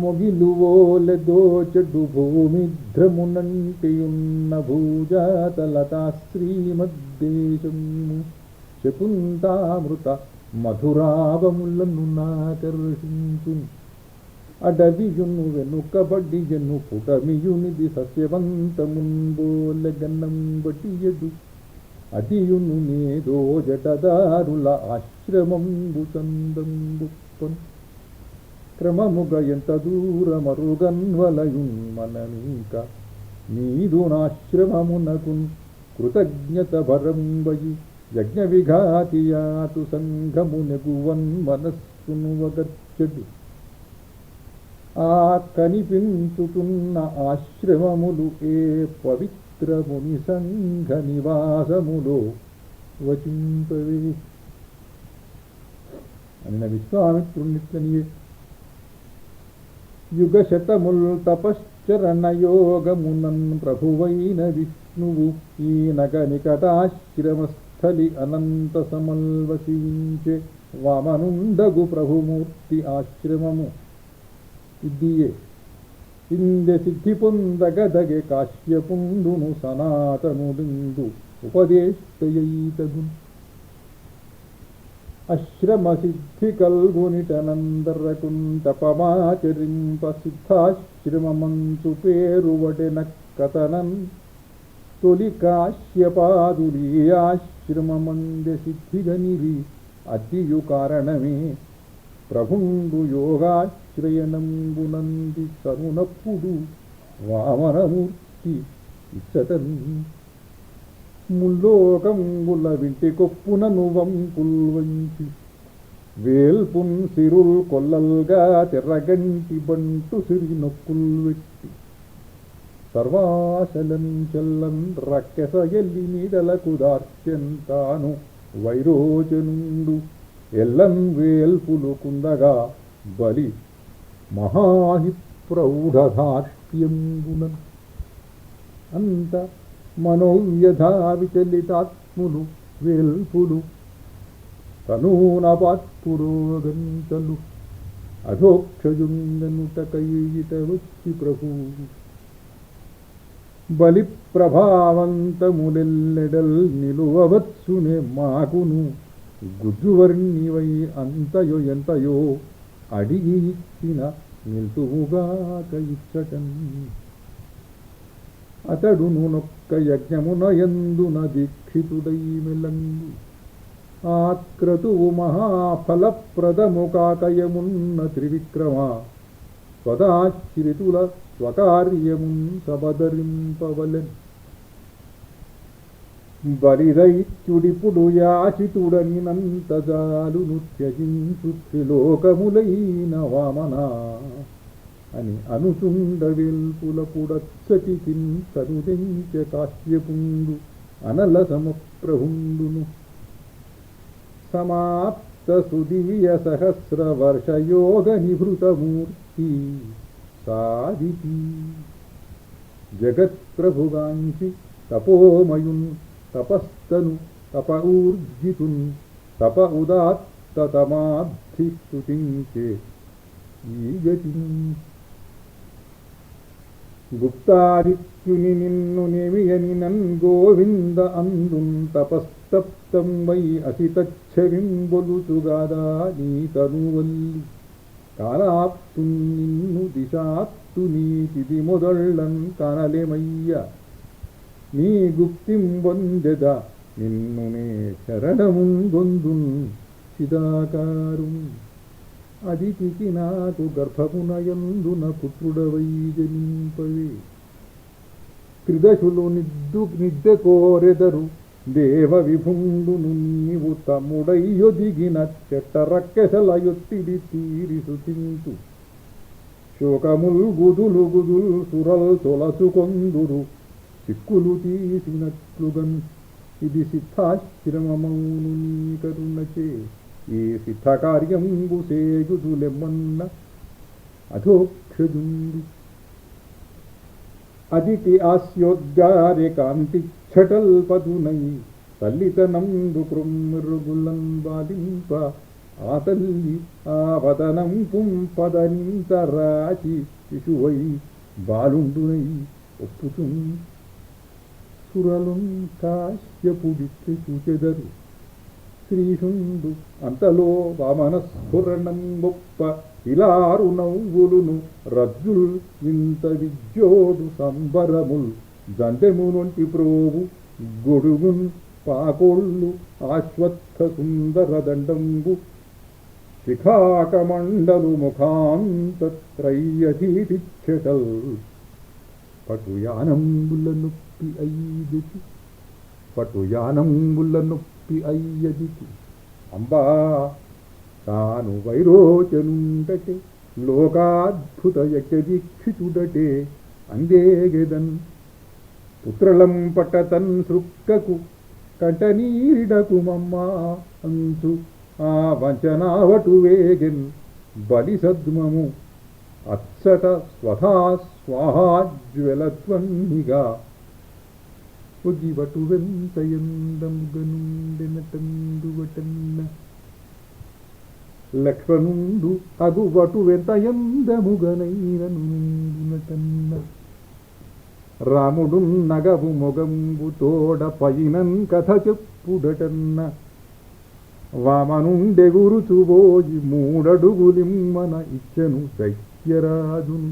మొగిలువోలెదోచెడు భూమిధ్రమునంటియున్న భూజాతలతా శ్రీమద్దేశము శకుంతామృత మధురావములను నాకర్షించు అడవియును వెనుకబడియను పుటమియునిది సస్యవంతముంబోలెగన్నం బటియడు అదియును నేదో జటదారుల ఆశ్రమంబు చందంబుప్పన్ క్రమముగ ఎంత దూరమరుగన్వలయున్ మనమీక నీదు నాశ్రమమునకున్ కృతజ్ఞత భరంబయి యజ్ఞ విఘాతియాతు సంఘమునెగువన్ మనస్సును వగర్చడు ఆ కనిపించుతున్న ఆశ్రమములు ఏ పవిత్ర ముని సంఘ నివాసములో వచింపవే అన్న విశ్వామిత్రునిట్లనియే యుగశతముల్ తపశ్చరణయోగమునన్ ప్రభువైన విష్ణువు ఈ నగనికటాశ్రమస్థలి అనంత సమల్వసించే వామనుండగు ప్రభుమూర్తి ఆశ్రమము ఇద్దియే ఇందె సిద్ధి పొందగదగె కాశ్యపుండును సనాతనుడిందు ఉపదేష్టయైతగు అశ్రమ సిద్ధి కల్గునిటనందరకుంటపమాచరింప సిద్ధాశ్రమమంచు పేరువడెన కథనన్ తొలి కాశ్యపాదులి ఆశ్రమమందె సిద్ధిగనిరి అద్దియు కారణమే ప్రభుండు యోగాశ్రయణంబునంది కరుణప్పుడు వామనమూర్తి ఇచ్చటన్ ముల్లోకంబుల వింటి కొప్పునను వంపుల్వంచి వేల్పున్ సిరుల్ కొల్లల్గా తెర్రగంటి బంటు సిరి నొక్కుల్వెట్టి సర్వాశలన్ చెల్లన్ రక్కెస ఎల్లి నీడలకు దార్చెంతాను వైరోచనుండు ఎల్లన్ వేల్పులు కుందగా బలి మహాహి ప్రౌఢధార్ష్ట్యంబునన్ అంత మనోవ్యధా విచలితాత్ములు వేల్పులు తనూనపాత్పురోగంతలు అధోక్షజుంగనుటకైట వచ్చి ప్రభు బలి ప్రభావంతములెల్లెడల్ నిలువవత్సునే మాకును గుజ్జువర్ణివై అంతయో ఎంతయో అడిగి ఇచ్చిన నిల్తువుగాక ఇచ్చటన్ అతడును నొక్క యజ్ఞమున యందున దీక్షితుడై మెలంగు ఆక్రతువు మహాఫలప్రదము కాకయమున్న త్రివిక్రమ స్వదాశ్రితుల స్వకార్యమున్ సబదరింపవలెన్ బలిదైత్యుడిపుడు యాచితుడనినంత జాలును త్యజించు త్రిలోకములైన వామనా అని అనుచుండ వెల్పులపుడచ్చటికిన్ తనుదెంచ కాశ్యపుండు అనల సమప్రహుండును సమాప్త సుదివ్య సహస్ర వర్షయోగ నిభృతమూర్తి సాదితి జగత్ప్రభుగాంచి తపోమయున్ తపస్తను తప ఊర్జితున్ తప ఉదాత్త తమాబ్ధిస్తుతించే ఈ గతి గుప్తాదిత్యుని నిన్ను నెమియని నన్ గోవింద అందున్ తపస్తప్తం వై అసితచ్చవింబొలుచుగాదా నీ తనువల్లి కాలాప్తు నిన్ను దిశాప్తు నీతిది మొదళ్ళన్ కనలెమయ్య నీ గుప్తింబొందెద నిన్ను నే శరణముందొందున్ చిదాకారు అదితికి నాకు గర్భమునయందున పుత్రుడవై జనింపవే త్రిదశులు నిద్దె కోరెదరు దేవ విభుండును నీవు తమ్ముడయ్యొదిగిన చెట్టరక్కెసల యొత్తిడి తీరి శృతింతు శోకముల్ గుదులు సురల్ తొలసుకొందురు చిక్కులు తీసినట్లుగన్ ఇది సిద్ధాశ్రమమౌను నీ కరుణచే ఈ సిద్ధకార్యంబు సేయుదులెమ్మన్న అధోక్షజుండు అదితి ఆస్యోద్గారే కాంతి ఛటల్పదునై తల్లితనందు కృమ్మిరుగులన్ బాలింప ఆ తల్లి ఆ వదనం పుంపదనింతరాచి శిశువై బాలుండునై ఒప్పుచున్ సురలున్ కాశ్యపుడిత్రి చూచెదరు శ్రీశుండు అంతలో వామనస్ఫురణం గొప్ప ఇలారు నవ్వులును రజ్జుల్ వింత విద్యోడు సంబరముల్ జంతెమునొంటి ప్రోవు గొడుగున్ పాకోళ్ళు ఆశ్వత్థ సుందర దండంబు శిఖాకమండలు ముఖాంతత్రయ్యధీటిచ్చటల్ పటుయానంబుల నొప్పి అయ్యదికి పటుయానంబుల నొప్పి అయ్యదికి అంబా తాను వైరోచనుండటే లోకాద్భుత యజ్ఞదీక్షితుడటే అందేగెదన్ పుత్రలం పట్టతన్ సృక్కకు కంటనీడకు మమ్మా అంచు ఆ వంచనావటు వేగెన్ బలి సద్మము అచ్చట స్వధా స్వాహాజ్వలత్వన్నిగా ఒగివటు వెంతయందముగనుండెనటందువటన్న లక్ష్మణుండు అగువటు వెంతయందముగనైననుండునటన్న రాముడు నగవు మొగంబు తోడ పైనన్ కథ చెప్పుడటన్న వామనుండెగురుచుబోయి మూడడుగులిమ్మన ఇచ్చెను దైత్యరాజును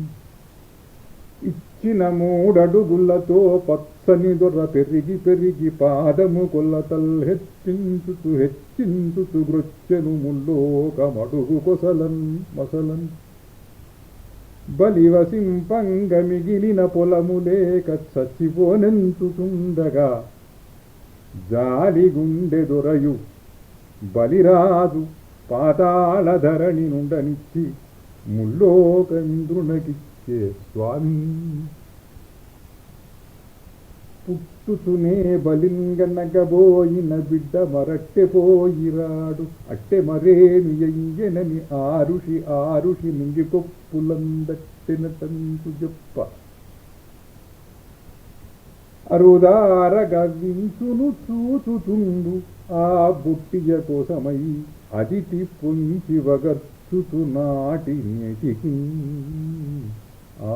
ఇచ్చిన మూడడుగులతో పచ్చని దొర్ర పెరిగి పెరిగి పాదము కొల్లతల్ హెచ్చించుతు గ్రొచ్చెను ముల్లోకమడుగు కొసలన్ మసలన్ బలివసింపంగ మిగిలిన పొలములేక చచ్చిపోనెంచుచుండగా జాలి గుండె దొరయు బలిరాజు పాతాళ ధరణి నుండనిచ్చి ముల్లోకమింద్రునకిచ్చే స్వామి పుట్టుతునే బలింగనగబోయిన బిడ్డ మరట్టెపోయిరాడు అట్టె మరేమి ఎంగెనని ఆరుషి మింగి కొప్పులందట్టిన తంతు చెప్ప అరుదారగా వించును చూచుతుండు ఆ బుట్టియ కోసమై అదితి పొంచి వగర్చుతు నాటి నేటికి ఆ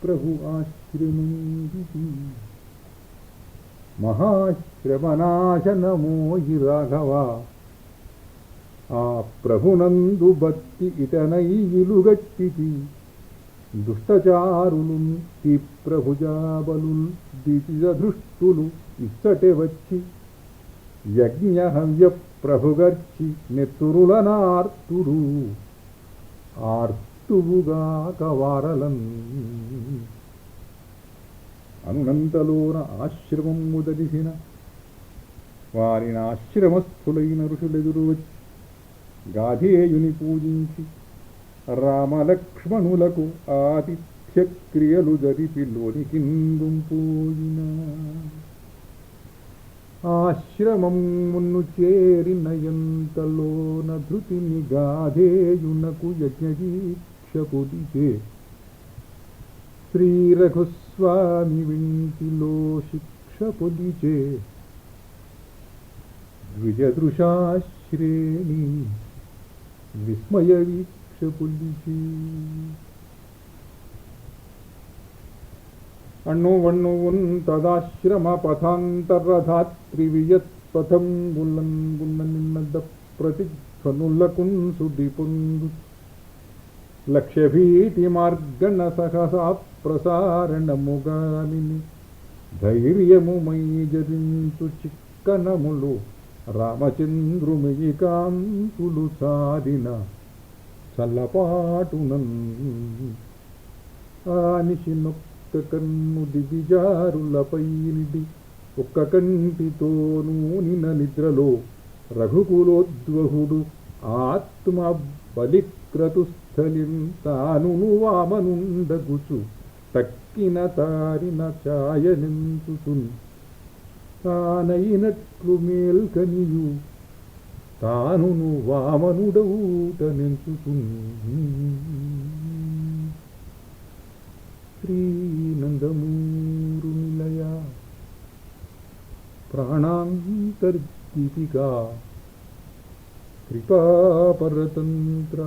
ప్రభు ఆశ్రమంది మహాశ్రమనాశనమోయి రాఘవ ఆ ప్రభునందు భక్తి ఇటనై ఇలుగట్టితి దుష్టచారులు ఈ ప్రభుజాబలు దితిజదృష్టులు ఇచ్చటే వచ్చి యజ్ఞహవ్య ప్రభుగర్చి నెత్తురులనార్తుడు ఆర్తువుగాక వారలన్ అనునంతలోన ఆశ్రమము దలిసిన వారిని ఆశ్రమస్థులైన ఋషులెదురు వచ్చి గాధేయుని పూజించి రామలక్ష్మణులకు ఆతిథ్యక్రియలు జరిపి లోనికిందుంపోయిన ఆశ్రమం మున్ను చేరిన ఎంతలోన ధృతిని గాధేయునకు యజ్ఞదీక్షకుదిచే శ్రీరఘుస్వామి వింటిలో శిక్ష పొదిచే ద్విజదృశాశ్రేణి విస్మయ వీక్ష పొలిచే అణువణువున్ తదాశ్రమ పథాంతరధాత్రివియత్పథం గున్న నిన్నద ప్రతిధ్వనులకున్ సుడి పొందు లక్ష్యభీతి మార్గణ సహసా ప్రసారణముగామిని ధైర్యము మై జరించు చిక్కనములు రామచంద్రుమియి కాంతులు సాధిన చల్లపాటునన్ ఆనిషి నొక్క కన్ను దివిజారులపై నిడి ఒక్క కంటితోనూ నిన నిద్రలో రఘుకులోద్వహుడు ఆత్మ బలిక్రతుస్థలిం తానును వామనుండగుచు తక్కిన తారిన ఛాయనించుచున్ తానైనట్లు మేల్కనియు తానును వామనుడవుట నెంచుచున్ శ్రీనందమూరు నిలయ ప్రాణాంతర్దీపికా కృపాపరతంత్ర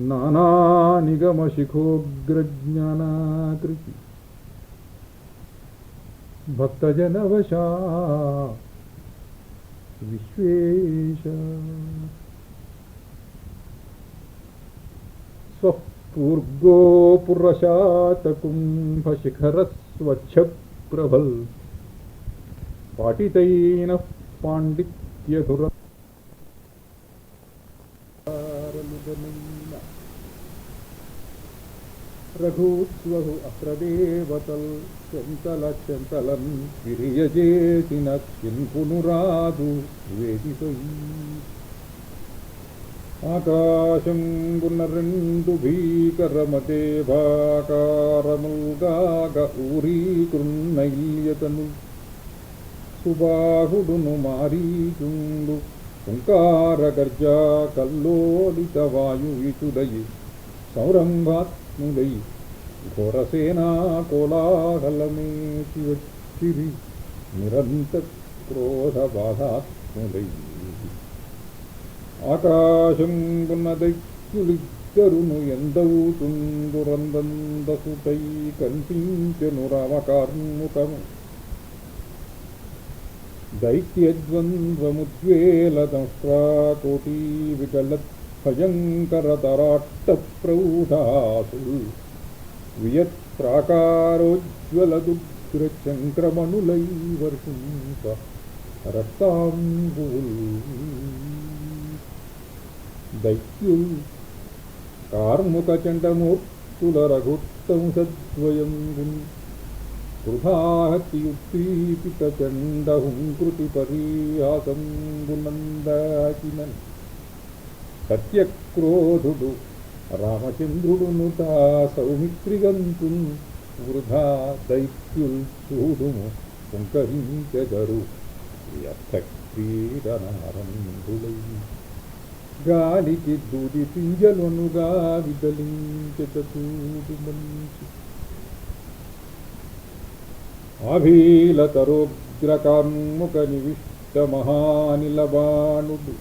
నానానిగమశిఖోగ్రజ్ఞానాకృతి భక్తజనవశా విశ్వేశ స్వపూర్గో పురశాతకుంభశిఖరస్వచ్ఛప్రభల్ పాటితైన పాండిత్యధుర రఘుత్వహు అత్రదేవతల్ చెంతలన్ విరియజేసిన చిన్పునురాదు వేదికై ఆకాశం గున్న రెండు భీకరమతే భాకారముల్గాగ ఊరీకృన్నైల్యతను సుబాహుడును మారీచుండు ఓంకారగర్జా కల్లోలిత వాయువితుడయి సౌరంభాత్ములై ఘోరసేనా కోలాహలమేసి వచ్చిరి నిరంత క్రోధబాధాత్ములై ఆకాశంబున దైత్యులిద్దరును ఎందవుతుందురందందసుటై కనిపించెను రామకార్ముకము దైత్యద్వంద్వముద్వేలదంష్ట్రాకోటీ వికలత్ భయంకరతరాట్ట ప్రౌఢాసు వియత్ ప్రాకారోజ్వలదుగ్రచంక్రమణులై వర్షింప రక్తాంబుల్ దైత్యుల్ కార్ముక చండమూర్తుల రఘుత్తంసద్వయం వృధాహత్యుద్దీపిత చండహుంకృతి పరీహాసంబునందాకినన్ సత్యక్రోధుడు రామచంద్రుడును తా సౌమిత్రిగంతున్ వృధా దైత్యుల్ చూడుము పుంకరించెదరు వ్యర్థ క్రీడనారంభులై గాలికి దూది పింజలనుగా విదలించెత చూడు మంచి అభీలతరోగ్రకార్ముక నివిష్ట మహానిలబాణుడు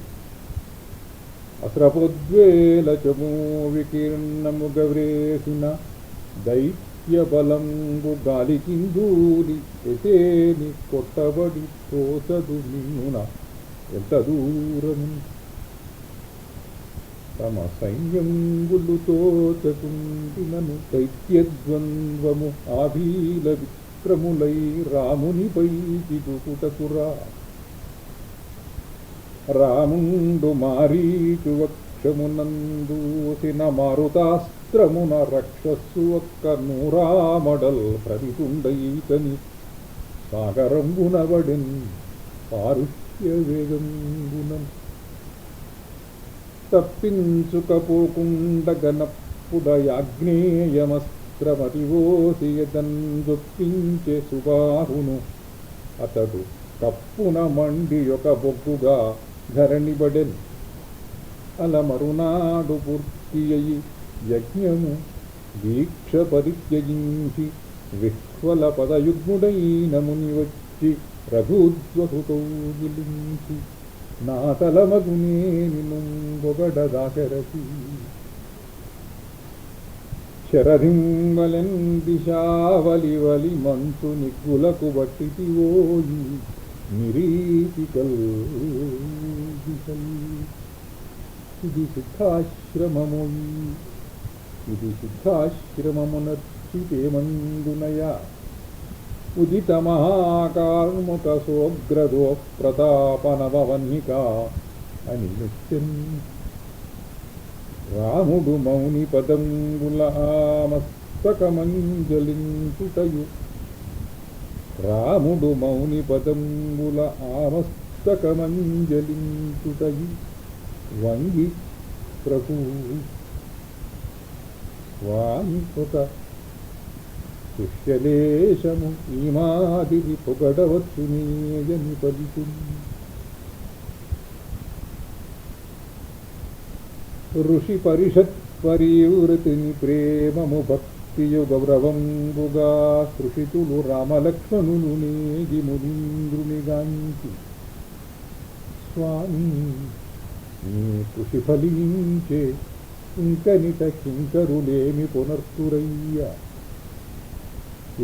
అస్రపుద్వేల చమూ వికీర్ణము గవ్రేసిన దైత్య బలంబు గాలికిందూరి ఎతేని కొట్టబడి తోచదు నిన్నున ఎంత దూరము తమ సైన్యంబులు తోచకుండినను దైత్యద్వంద్వము ఆభీల విక్రములై రామునిపై దిగుకుటకురా రాముండు మారీచు వక్షమునందూసిన మారుతాస్త్రమున రక్షస్సు ఒక్క నూరామడల్ ప్రతితుండైతని సాగరంబునబడెన్ పారుష్య వేగంబునం తప్పించుకపోకుండ గణప్పుడయాగ్నేయమస్త్రమతివోసియదొప్పించే సుబాహును అతడు కప్పున మండి ఒక బొగ్గుగా ధరణిబడెన్ అలమరునాడు పూర్తి అయి యజ్ఞము దీక్ష పరిత్యజించి విహ్వల పదయుగ్ముడైన ముని వచ్చి రఘుద్వహుతో గిలించి నా తలమగునేని ముంబొగడ దాశరథి శరధింవలెన్ దిశావలివలి మంచు నిగ్గులకు బట్టితివోయి నిరీతికల్ ఇది సిద్ధాశ్రమమోయి ఇది సిద్ధాశ్రమమునర్చితేమందునయా ఉదిత మహాకార్ముక సోగ్రదో ప్రతాపనవన్నిక అని నిత్యం రాముడు మౌని పదంబుల ఆమస్తకమంజలించుటయు రాముడు మౌని పదంబుల ఆమస్తకమంజలించుటయు వంగి ప్రభు స్వామి ఒక శిష్యలేశము ఈ మాదిరి పొగడవచ్చు నేయని పలికి ఋషి పరిషత్ పరివృతిని ప్రేమము భక్తియు గౌరవంబుగా సృషితులు రామలక్ష్మణులు నేగి మునీంద్రునిగాంచి స్వామి నీ కృషి ఫలించే ఇంకనిట కింకరులేమి పునర్తురయ్యా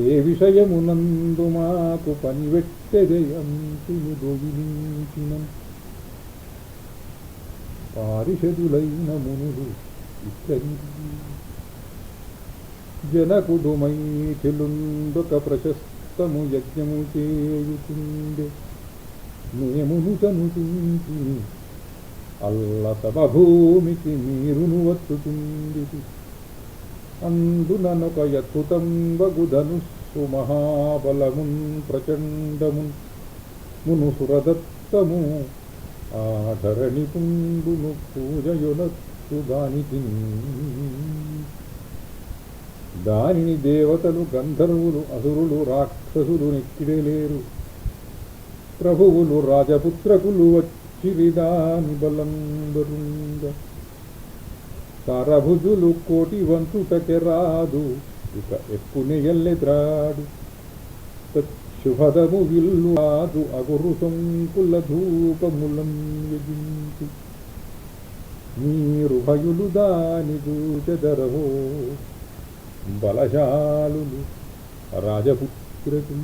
ఏ విషయమునందు మాకు పనివెట్టెదయంతుని దోయిలించిన పారిషదులైన మునులు ఇక్కడి జనకుడు మైథిలుండొక ప్రశస్తము యజ్ఞము చేయుచుండే నేమును కనుకుంటి అల్ల సమభూమికి నీరును వచ్చుచుంది అందుననొక అద్భుతంబగుధనుస్సు మహాబలమున్ ప్రచండమున్ మును సురదత్తము ఆధరణి పుండును పూజయునత్తు దానిని దేవతలు గంధర్వులు అసురులు రాక్షసులు నెక్కిడలేరు ప్రభువులు రాజపుత్రకులు వచ్చిరి దాని బలంబరుంగ సారభుజులు కోటి వంచుటకె రాదు ఇక ఎక్కునే ఎల్లెద్రాడు శుభదము విల్లు రాదు అగురు సంకుల ధూపములం యజించి మీరు భయులు దాని దూచెదరహో బలశాలులు రాజపుత్రకి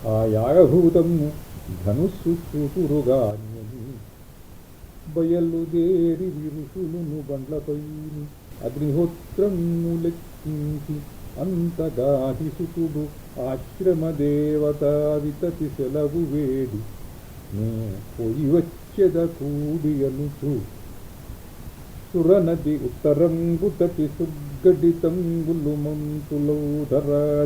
ఆ యాగభూతము ధనుస్సు చూతురుగా బయలుదేరి విరుషులును బండ్లపై అగ్నిహోత్రము లెక్కించి అంతగాహి సుతుడు ఆశ్రమదేవత వితతి సెలవు వేడి నే పోయి వచ్చెద కూడి అనుచు సురనది ఉత్తరంబుతటి సుగ్గడితంబులు మంతులో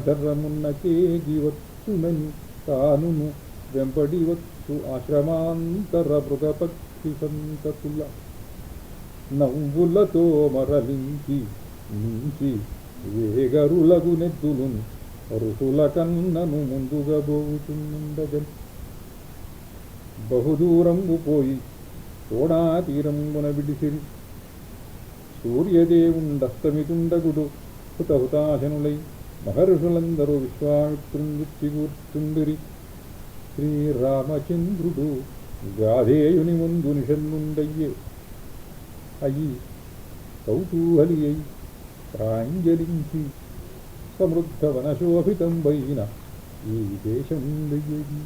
ధరమున్న కేగి వచ్చునని తానును వెంపడి వచ్చు ఆశ్రమాంతర మృగపక్షి సంతతుల నవ్వులతో మరలించి నుంచి వేగరులగు నెద్దులున్ ఋషుల కన్నను ముందుగా బోచుండగన్ బహుదూరంబు పోయి తోడా తీరంబున విడిసిరి సూర్యదేవుండస్తమితుండగుడు హుతహుతాశనులై మహర్షులందరూ విశ్వామిత్రుండుచ్చి కూర్చుండిరి. శ్రీరామచంద్రుడు గాధేయుని ముందు నిషన్నుండయ్యే అయి కౌతూహలి అయి ప్రాంజలించి సమృద్ధ వనశోభితంబైన ఈ దేశం వెయ్యది.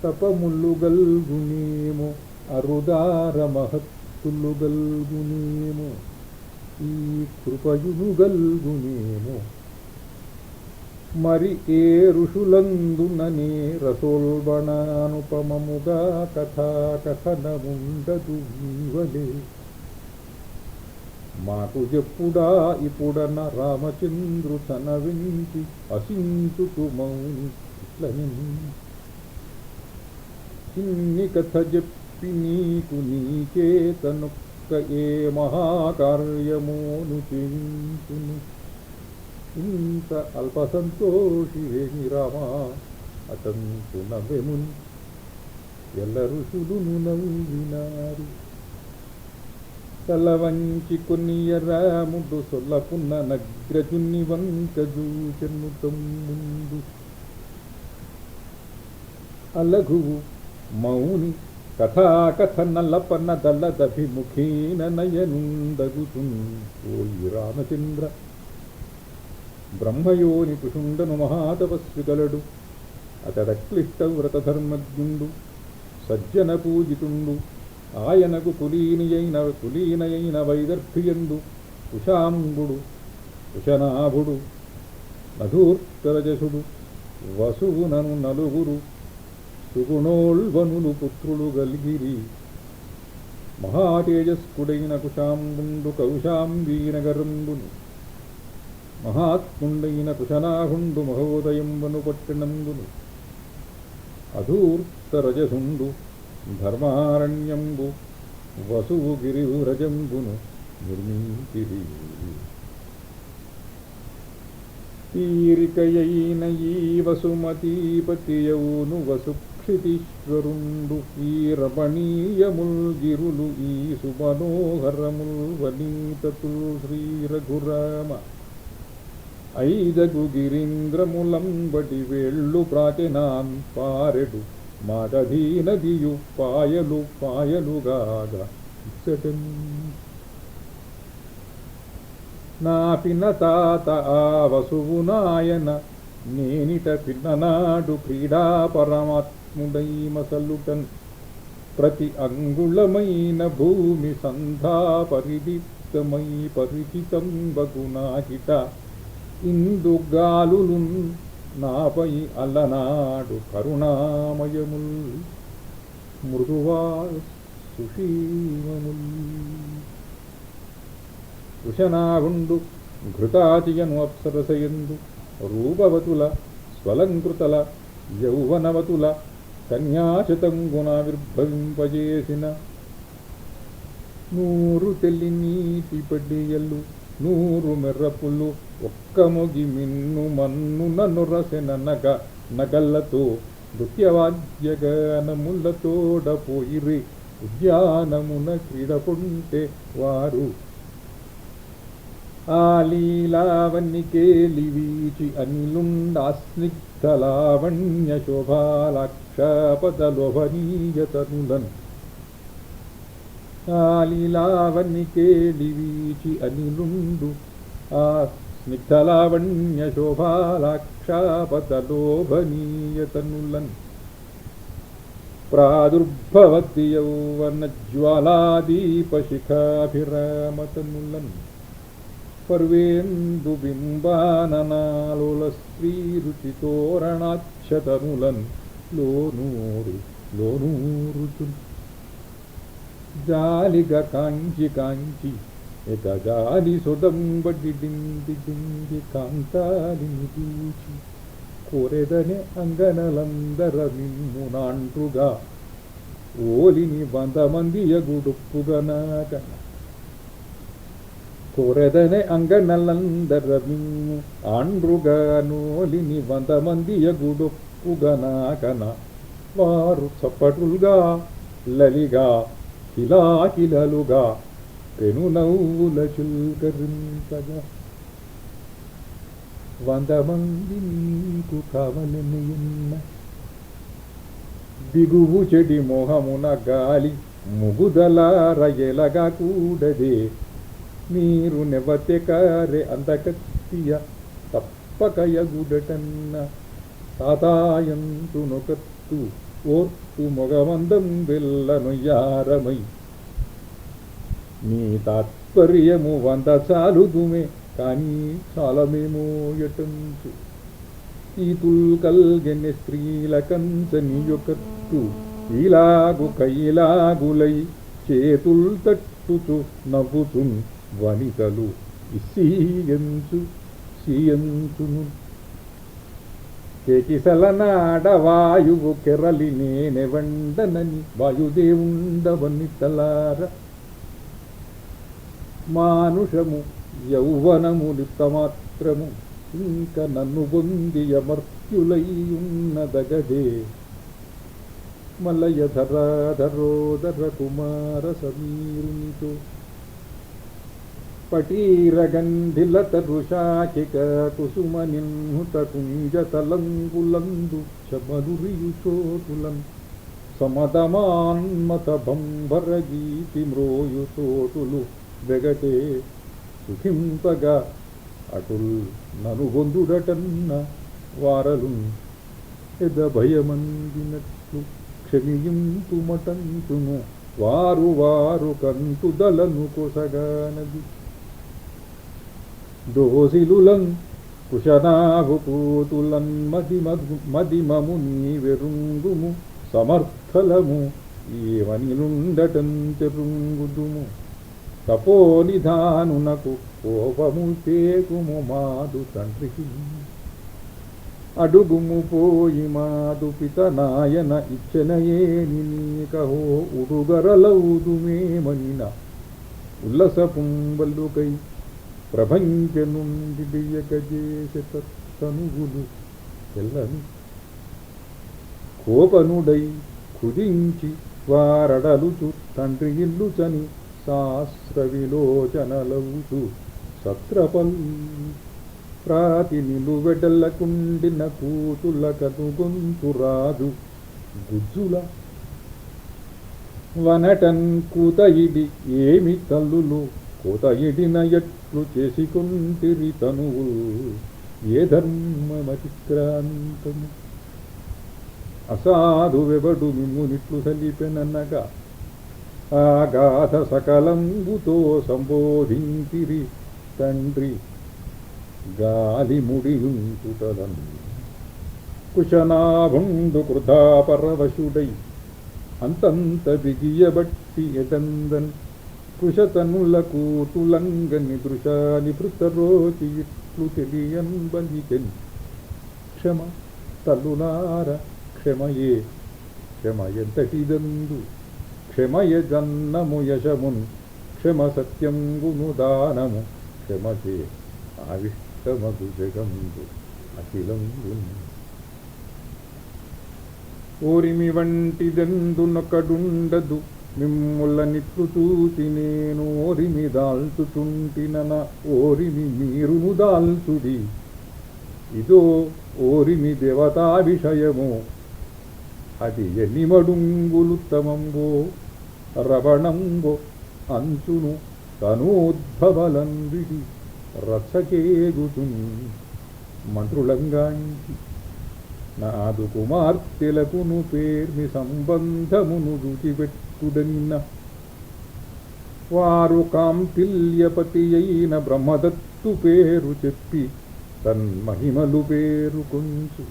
తపములు గల్గునేమో అరుదార మహత్తులు గల్గునేమో ఈ కృపయును గల్గునేమో మరి ఏ ఋషులందుననే రసోల్బణానుపమముగా కథాకథనముండదు వీవలే. మాకు చెప్పుడా ఇప్పుడన రామచంద్రు తనవించి అసించుతు మౌని ఇట్లని చిన్ని కథ చెప్పి నీకు నీచేతనొక్క ఏ మహాకార్యమోను చేయించును. ఇంత అల్పసంతోషివేమి రామా అతంతు నవ్వెమున్ ఎల్ల ఋషులును నవ్వినారు. తలవంచి కొన్నియరాముడు సొల్లపున్న నగ్రజుని వంక జూచెను తమ్ముందు. అలఘువు మౌని కథాకథనలపన దళదభిముఖీన నయనుందగుతున్ ఓయి రామచంద్ర. బ్రహ్మయోని పుషుండను మహాతపస్వి గలడు అతడక్లిష్ట వ్రతధర్మజ్ఞుండు సజ్జన పూజితుండు ఆయనకు కులీనయైన వైదర్భియందు కుశాంబుడు కుశనాభుడు మధూర్కరజసుడు వసువునను నలుగురు సుగుణోల్వనులు పుత్రులు గల్గిరి. మహాతేజస్కుడైన కుశాంబుండు కౌశాంబీనగరంబును మహాత్ముండైన కుశనాభుండు మహోదయంబను పట్టినందును అధూర్తరజసుండు ధర్మారణ్యంబు వసువు గిరివ్రజంబును నిర్మించిరి. తీరికయైన ఈ వసుమతీపతియౌను వసుక్షితీశ్వరుండు ఈ రమణీయముల్ గిరులు ఈ సుమనోహరముల్ వనీతతుల్ శ్రీ రఘురామ. ఐదగు గిరీంద్రములంబటి వేళ్ళు ప్రాచెనాన్ పారెడు మాటధీనదియు పాయలు పాయలుగాగా ఇచ్చటన్. నా పిన్న తాత ఆ వసువు నాయన నేనిట పిన్ననాడు క్రీడా పరమాత్ముడై మసలుటన్. ప్రతి అంగుళమైన భూమి సంధా పరిదీప్తమై పరిచితం బగునాకిట ఇందు గాలులున్ నాపై అల్లనాడు కరుణామయముల్ మృదువా సుషీమముల్. కుశనాగుండు ఘృతాచియను అప్సరసయందు రూపవతుల స్వలంకృతల యౌవనవతుల కన్యాశతంగుణావిర్భవింపజేసిన 100 తెల్లి నీటి పడియలు 100 మెర్రపులు ఒక్క మొగి మిన్ను మన్నున నొరసెననగ నగల్లతో నృత్యవాద్యగానములతోడ పోయిరి ఉద్యానమున క్రీడపుంటే వారు. ఆ లీలావన్నికేలి వీచి అనిలుండాస్నిగ్ధలావణ్య శోభాలాక్షపదలోభనీయతనులన్. ఆ లీలావన్నికేలి వీచి అనిలుండు ఆ స్నిగ్ధలావణ్య శోభాలాక్షపదలోభనీయతనులన్. ప్రాదుర్భవతి యౌవన జ్వాలాదీపశిఖాభిరామతనులన్. పర్వేందు బింబాననాలోల స్త్రీ రుచితోరణాచ్ఛతనులన్ లోనూరుచున్. జాలిగా కాంచి కాంచి ఇక జాలి సుదంబడి డింది డింది కాంతాలిని చూచి కోరెదనే అంగనలందర మిమ్మునాంట్రుగా ఓలిని 100 మంది ఎగుడుప్పుగనాక. కోరెదనే అంగనలందరమిమ్ము ఆండ్రుగా నోలిని 100 మందియ గుడొప్పుగనాకన వారు చప్పటులుగా లలిగా కిలాకిలలుగా పెను నవ్వుల చిల్కరించగా 100 మంది నీకు కావలెనయున్న దిగువు చెడి మోహమున గాలి ముగుదలార ఎలగా కూడదే మీరు నెవతెకారె అందకత్తియ తప్పకయగుడటన్న తాతాయంతునొకత్తు ఓర్తు మొగమందం వెళ్ళనొయ్యారమై నీ తాత్పర్యము 100 చాలుదుమే కానీ చాలమేమో ఎటంచు ఈతుల్ కల్గెన్నె స్త్రీల కంచనియొకత్తు ఇలాగు కైలాగులై చేతుల్ తట్టుచు నవ్వుచున్ వనితలు ఇస్సీయంచు సీయంచును కేకిసలనాడవాయువు కెరలి నేనెవండనని వాయుదేవుండవనితలార మానుషము యౌవనము లిప్తమాత్రము ఇంక నన్ను పొందియ మర్త్యులైయున్నదగదే మలయధరాధరోదర కుమార సమీరునితో పటీరగంధిలతరుషాకిక కుసుమ నిన్హుత కుంజతలంగులందు చమదురియు చోటులం సమదమాన్మత బంభర గీతి మ్రోయు చోటులు వెగటే సుఖింపగా అటుల్ నను బొందుడటన్న వారలు ఎద భయమందినట్లు క్షమింపుమటంతును వారు వారు కంతుదలను కొసగానది దోసిలులన్ కుశనాభు కూతులన్ మదిమము నీవెరుంగుము సమర్థలము ఏమనిలుండటం చెరుంగుదుము తపోనిధానునకు కోపము తేకుము మాదు తండ్రికి అడుగుము పోయి మాదు పితనాయన ఇచ్చనయేని నీకహో ఉడుగరలవుదుమేమనిన ఉల్లసపుంబలుకై ప్రభంజ నుండి బియ్యకజేస తనుగులు తెల్లని కోపనుడై కుదించి వారడలుచు తండ్రి ఇల్లుచని శాస్త్ర విలోచనలవుచు సత్రపల్ ప్రాతి నిలువెడల్లకుండిన కూతుల కనుగొంతు రాజు గుజ్జుల వనటన్ కూతయిడి ఏమి తల్లులు కోతయిడిన ఎట్లు చేసుకుంటిరి తనువులు ఏ ధర్మమతిక్రాంతము అసాధు వెబడు మిమ్మునిట్లు సలిపెననగా ఆగాధ సకలంబుతో సంబోధించిరి తండ్రి గాలి ముడియుంచుటలను కుశనాభుండు కృతాపరవశుడై అంతంత బిగియబట్టి ఎటందన్ కుశతనుల కూతులంగని దృశాని పృతరోచి ఇట్లు తెలియన్ బలికెన్ క్షమ తల్లులార క్షమయే క్షమ ఎంతటిదందు క్షమయ జన్నము యశమున్ క్షమ సత్యంగును దానము క్షమచే ఆవిష్టమగు జగందు అఖిలంగు ఓరిమి వంటిదెందునొకడుండదు మిమ్ముల నిట్లు చూసి నేను ఓరిమి దాల్చుచుంటినన ఓరిమి మీరును దాల్చుడి ఇదో ఓరిమి దేవతా విషయము అది ఎన్నిమడుంగులుత్తమంబో రవణంబో అంచును తనోద్భవలంవిడి రచ్చకేగుతున్ మంత్రులంగాంచి నాదు కుమార్తెలకును పేర్మి సంబంధమును రుచిపెట్టుడనిన్న వారు కాంతిల్యపతి అయిన బ్రహ్మదత్తు పేరు చెప్పి తన్మహిమలు పేరు కొంచు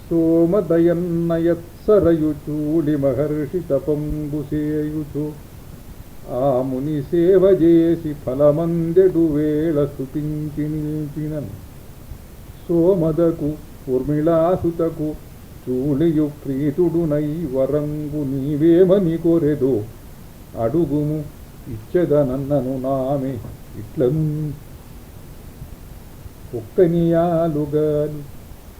సోమదయన్నయత్సరయు చూడి మహర్షి తపంబు సేయుచు ఆ ముని సేవ చేసి ఫలమందెడు వేళ స్తుతించి నిలిచినన్ సోమదకు ఉర్మిళాసుతకు చూళియు ప్రీతుడునై వరంగు నీవేమని కోరెదో అడుగుము ఇచ్చదనన్నను నామే ఇట్లను ఒక్కనియాలుగాని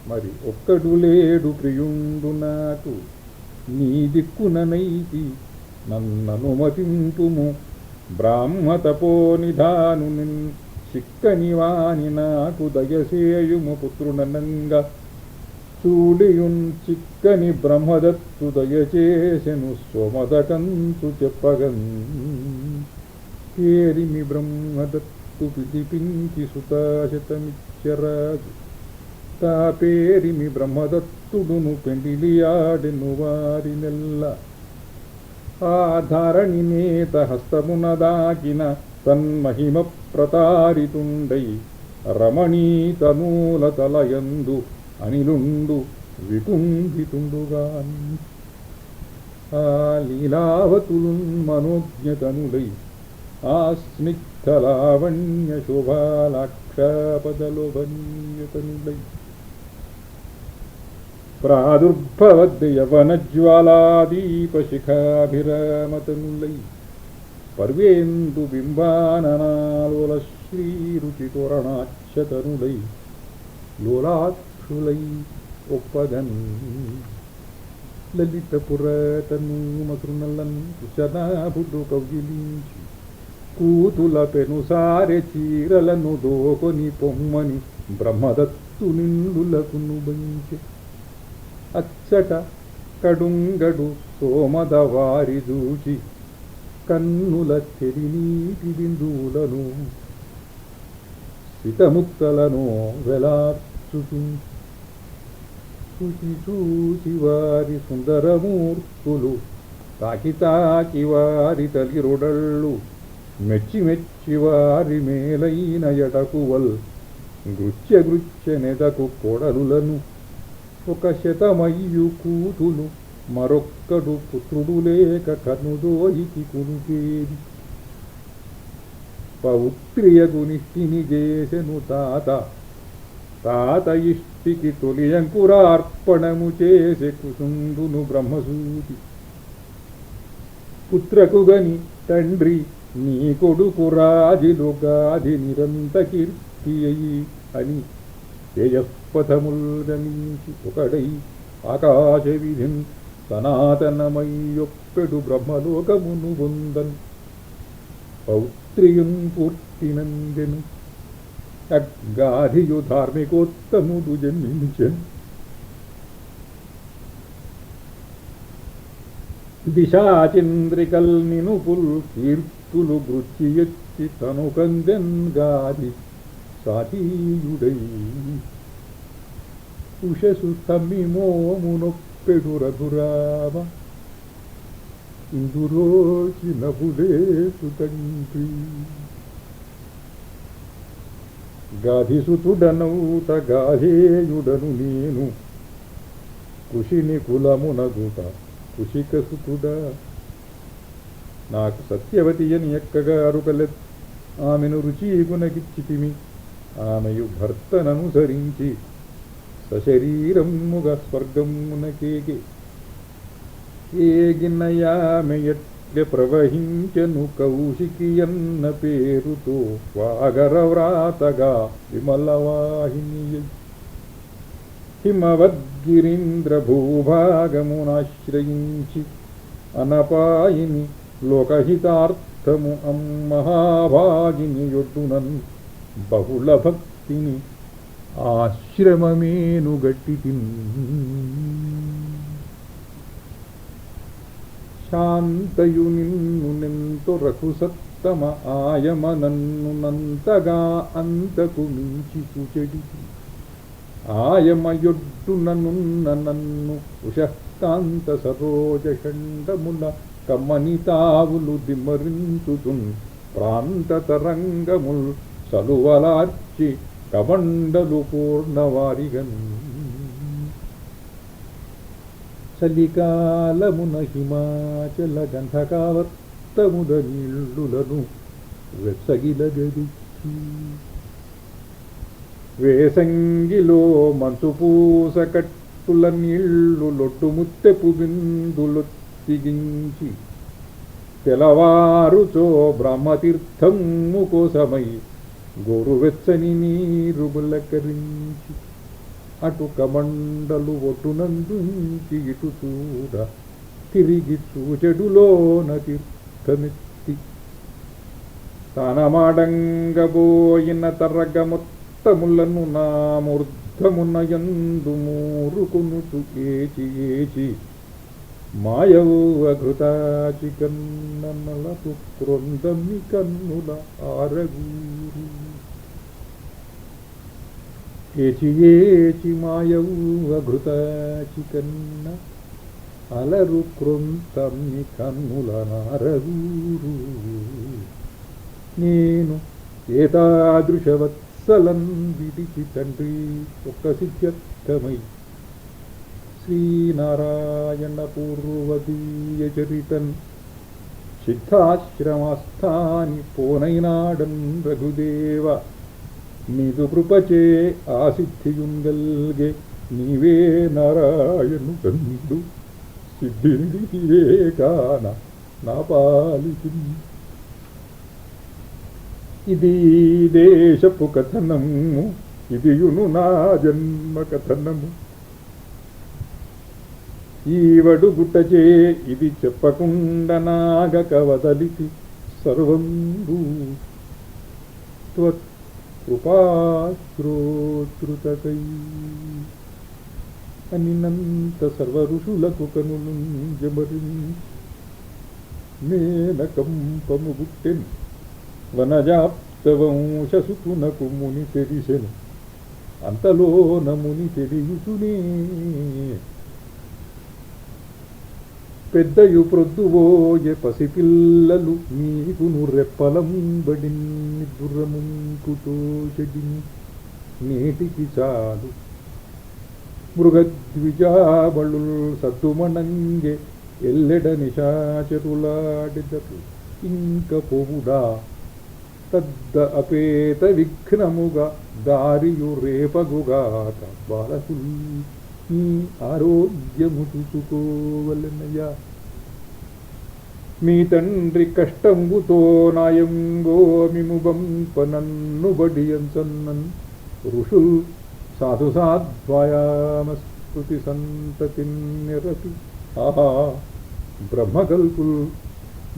మరి ఒక్కడు లేడు ప్రియుండు నాకు నీ దిక్కుననైతి నన్ననుమతింపుము బ్రాహ్మతపోనిధాను చిక్కని వాని నాకు దయసేయుము పుత్రుననంగా చూడియున్ చిక్కని బ్రహ్మదత్తు దయచేసెను సోమదకంతు చెప్పగన్ పేరిమి బ్రహ్మదత్తు పిలిపించి సుతాశతమిచ్చరాజు తా పేరిమి బ్రహ్మదత్తుడును పెండిలియాడెను వారినెల్ల ఆధారణి నేత హస్తమున దాకిన తన్మహిమ ప్రతారితుండై రమణీతనూల తలయందు అనిలుండు వికుంభితుండుగాన్ ఆ లీలావతులున్ మనోజ్ఞతనులై ఆ స్నిగ్ధలావణ్య శోభాలాక్షాపదలోభన్యతనులై ప్రాదుర్భవద్యవనజ్వాలాదీపశిఖాభిరామతనులై పర్వేందు బింబాననాలోల శ్రీరుచితోరణాక్షతనులై లోలాక్షులై ఒప్పగన్ లలిత పురాతను మధునలన్ కుశనాభుడు కౌగిలించి కూతుల పెనుసారె చీరలను దోకొని పొమ్మని బ్రహ్మదత్తు నిండులకును బంచె అచ్చట కడుంగడు సోమద వారి దూచి కన్నుల తెరినీటి బిందువులను సితముక్తలను వెలార్చుతూ చూసి చూసి వారి సుందరమూర్తులు తాకి తాకి వారి తలిరొడళ్ళు మెచ్చి మెచ్చి వారి మేలైన ఎడకువల్ గృచ్య గృచ్యనెదకు కొడలులను ఒక శతమయ్యు కూతులు మరొక్కడు పుత్రుడు లేక కనుదోయికి కునుకేది పౌత్రియగు నిష్టిని చేసెను తాత తాత ఇష్టికి తొలి అంకురార్పణము చేసే కుసుండును బ్రహ్మసూతి పుత్రకుగని తండ్రి నీ కొడుకు రాజిలు గాది నిరంత కీర్తి అయి అని తేజస్పథముల్ గమించి ఒకడై ఆకాశ విధిన్ సనాతనమయ్యొప్పెడు బ్రహ్మలోకమును బొందన్ పౌత్రియున్ పూర్తినందెను అగ్గాధియు ధార్మికోత్తముడు జన్మించెన్ దిశాచంద్రికల్ నినుపుల్ కీర్తులు గృచ్చి ఎత్తి తను కందెన్ గాది సాతీయుడై ఉషసు తమ్మిమోమునొప్పెడు రఘురామ ఇందురోచి నభులేసు తండ్రి గాధిసుతుడనౌత గాధేయుడను నేను కుషిని కులమునగుట కుషికసుతుడా నాకు సత్యవతి అని ఎక్కగారు కలెత్ ఆమెను రుచీగునకిచ్చితిమి ఆమెయు భర్తననుసరించి సశరీరముగా స్వర్గమునకేగే ఏగినయామె ఎట్ల ప్రవహించెను కౌశికియన్న పేరుతో వాగరవ్రాతగా విమలవాహిని హిమవద్గిరీంద్ర భూభాగమునాశ్రయించి అనపాయిని లోకహితార్థము అమ్మహాభాగిని యొడ్డునన్ బహుళ భక్తిని ఆశ్రమమేను గట్టితిన్ శాంతయు నిన్ను నెంతో రఘుసత్తమ ఆయమనన్నునంతగా అంతకు మించి సుచెడి ఆయమయొడ్డుననున్న నన్ను ఉషకాంత సరోజ ఖండముల కమ్మని తావులు దిమ్మరించుతున్ ప్రాంత తరంగముల్ సలువలార్చి కమండలు పూర్ణవారిగన్ చలికాలమున హిమాచల గంధకావర్తముద నీళ్లులను వెచ్చగిలగదిచ్చి వేసంగిలో మంచు పూస కట్టుల నీళ్లు లొట్టు ముత్తెపు బిందులు తిగించి తెలవారుచో బ్రహ్మతీర్థము కోసమై గోరువెచ్చని నీరు బుల్లకరించి అటు కమండలు ఒడ్డునందుంచి ఇటు చూడ తిరిగి చూచెడులోన తీర్థమెత్తి తానమాడంగబోయిన తరగ మొత్తములను నా మూర్ధమున యందు మూరుకొనుచు ఏచి ఏచి మాయవు అఘృతాచి కన్ననలకు క్రొందమి కన్నుల ఆరగూరు ఏచి ఏచి మాయవు అఘృతాచి కన్న అలరు క్రొంతమి కన్నుల నారగూరు నేను ఏతాదృశవత్సలం విడిచి తండ్రి ఒక్క సిద్ధ్యర్థమై శ్రీనారాయణ పూర్వదీయ చరితన్ సిద్ధాశ్రమస్థాని పోనైనాడన్ రఘుదేవ నీదు కృపచే ఆసిద్ధియుంగల్గే నీవే నారాయణు కందు సిద్ధినివే కాన నా పాలికి ఇది దేశపు కథనము ఇదియును నా జన్మ కథనము ఈవడుగుటచే ఇది చెప్పకుండా నాగక వదలితి సర్వంబు త్వత్కృపాశ్రోతృతకై అనినంత సర్వ ఋషులకు కనులుంజమరించి మేనకంపము గుట్టెను వనజాప్తవంశసుకునకు ముని తెరిసెను అంతలోన ముని తెలియుచునే పెద్దయు ప్రొద్దువోయే పసిపిల్లలు నీకును రెప్పలంబడి నిద్రముంకుతో చెడిని నేటికి చాలు మృగద్విజాబళు సద్దుమణంగే ఎల్లెడ నిశాచరులాడిదరు ఇంక పోవుడా తద్ద అపేత విఘ్నముగా దారియు రేపగుగాక బాలకుల్ నీ ఆరోగ్యము చూసుకోవలనయ్యా మీ తండ్రి కష్టంబుతో నాయంగో మిము బంపనన్ను బడియంచన్నన్ ఋషుల్ సాధు సాధ్వాయామస్మృతి సంతతి నిరపి ఆహా బ్రహ్మకల్పుల్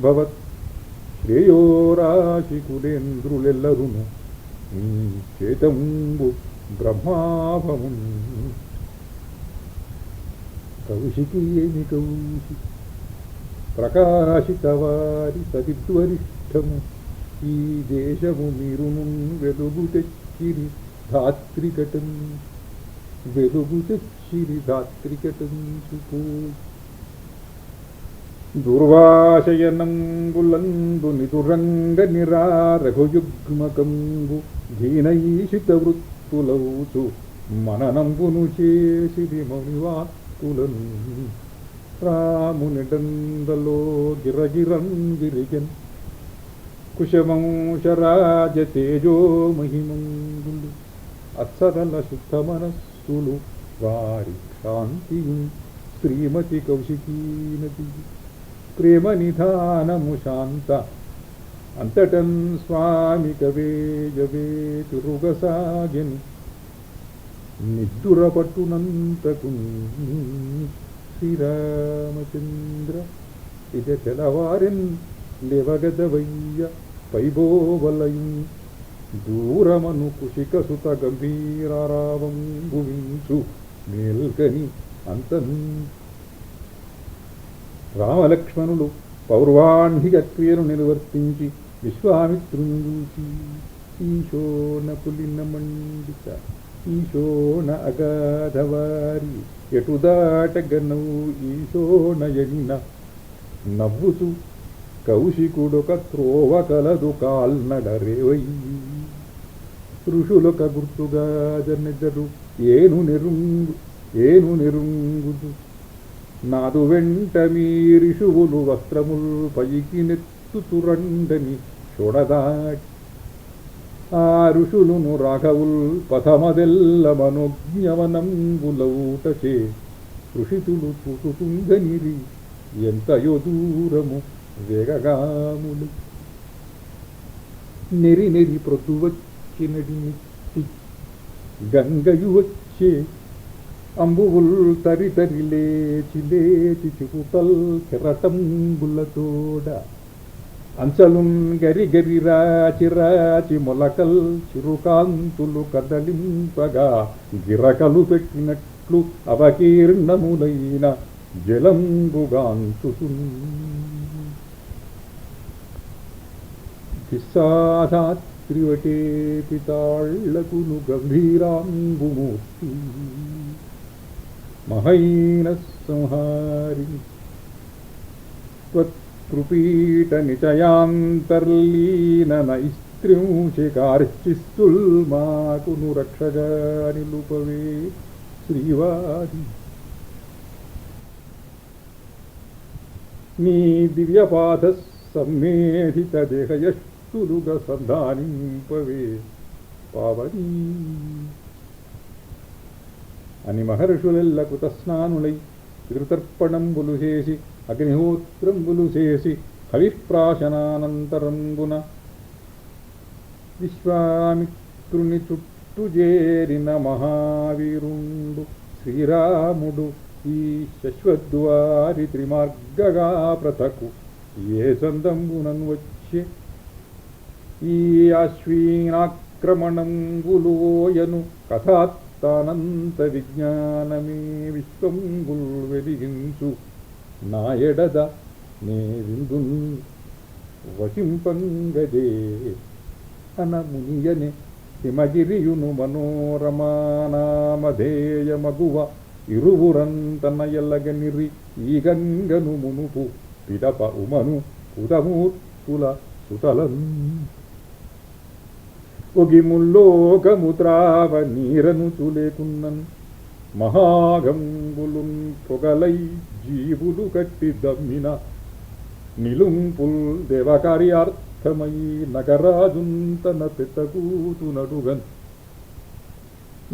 భవత్ శ్రేయోరాశి కులేంద్రులెల్లరును నీ చేతంబు బ్రహ్మాభమున్ కౌశికి ఏమి కౌశి ప్రకాశితవారి సవిద్వరిష్టము ఈ దేశము మీరును వెలుగు తెచ్చిరి ధాత్రికటం వెలుగు తెచ్చిరి ధాత్రికటంచుకో దుర్వాశయనంబులందు నిదురంగ నిరారఘుయుగ్మకంబు దీనైషిత వృత్తులవుచు మననంబును చేసిది మణివాక్కులను రామునిడందలో గిరగిరంగిరిగన్ కుశమంశరాజ తేజో మహిమంగులు అత్సరల శుద్ధ మనస్సులు వారి శాంతియు శ్రీమతి కౌశికీనది ప్రేమ నిధానము శాంత అంతటన్ స్వామి కవేయవే తిరుగసాగిన్ నిద్దుర పట్టునంతకు శ్రీరామచంద్ర ఇద తెలవారెన్ లేవగదవయ్య పైబోవలయు దూరమను కుశిక సుత గంభీరారావం భువించు మేల్కని అంతన్ రామలక్ష్మణులు పౌర్వాంధిక క్రియను నిర్వర్తించి విశ్వామిత్రుని చూసి ఈశోన పులిన మండిత ఈశోన అగాధవారి ఎటుదాటగనవు ఈశోనయనిన నవ్వుచు కౌశికుడొక త్రోవ కలదు కాల్నడరేవయ్యి ఋషులొక గుర్తుగా జనెదరు ఏను నెరుంగుదు నాదు వెంట మీరిషువులు వస్త్రముల్ పైకి నెత్తుతురండని చూడదాటి ఆ ఋషులును రాఘవుల్ పథమదెల్ల మనోజ్ఞవనంబులౌటచే ఋషితులు చూసుతుంగనిరి ఎంతయో దూరము వేగగాములు నెరి నెరి ప్రొద్దు వచ్చి నడిమిట్టి గంగయు వచ్చే అంబువుల్ తరి తరి లేచి లేచి చికుటల్ కెరటంబులతోడ అంచలున్ గరి గరి రాచి రాచి మొలకల్ చిరుకాంతులు కదలింపగా గిరకలు పెట్టినట్లు అవకీర్ణములైన జలంబుగాంచుతున్ త్రివటేపి తాళ్లకును గంభీరాంబుమూర్తి మహైన సంహారి త్వత్కృపీట నిచయాంతర్లీన నైస్త్రింశికార్చిస్తుల్ మాకును రక్షగా నిలుపవే శ్రీవారి. నీ దివ్యపాద సమ్మేధిత దేహయష్టులుగా సంధానింపవే పావనీ అని మహర్షులెల్ల కృతస్నానులై పితృతర్పణంబులు చేసి అగ్నిహోత్రంబులు చేసి హవిప్రాశనానంతరంబున విశ్వామిత్రుని చుట్టూ చేరిన మహావీరుండు శ్రీరాముడు ఈ శశ్వద్వారి త్రిమార్గగా ప్రతకు ఏ సందంబునను వచ్చే ఈ అశ్వీనాక్రమణంబులోయను కథాత్తానంత విజ్ఞానమే విశ్వంబుల్ వెలిగించు నా ఎడద నే విందున్ వశింపంగదే అన మునియనే హిమగిరియును మనోరమానామధేయమగువ ఇరువురంతన ఎల్లగనిరి ఈ గంగను మునుపు పిడప ఉమను ఉదమూర్తుల సుతలన్ ఒగిముల్లోకముద్రావ నీరను తులేకున్నన్ మహాగంబులున్ పొగలై జీవులు కట్టి దమ్మిన నిలుంపుల్ దేవకార్యార్థమై నగరాజుంతన పెద్దగూతునడుగన్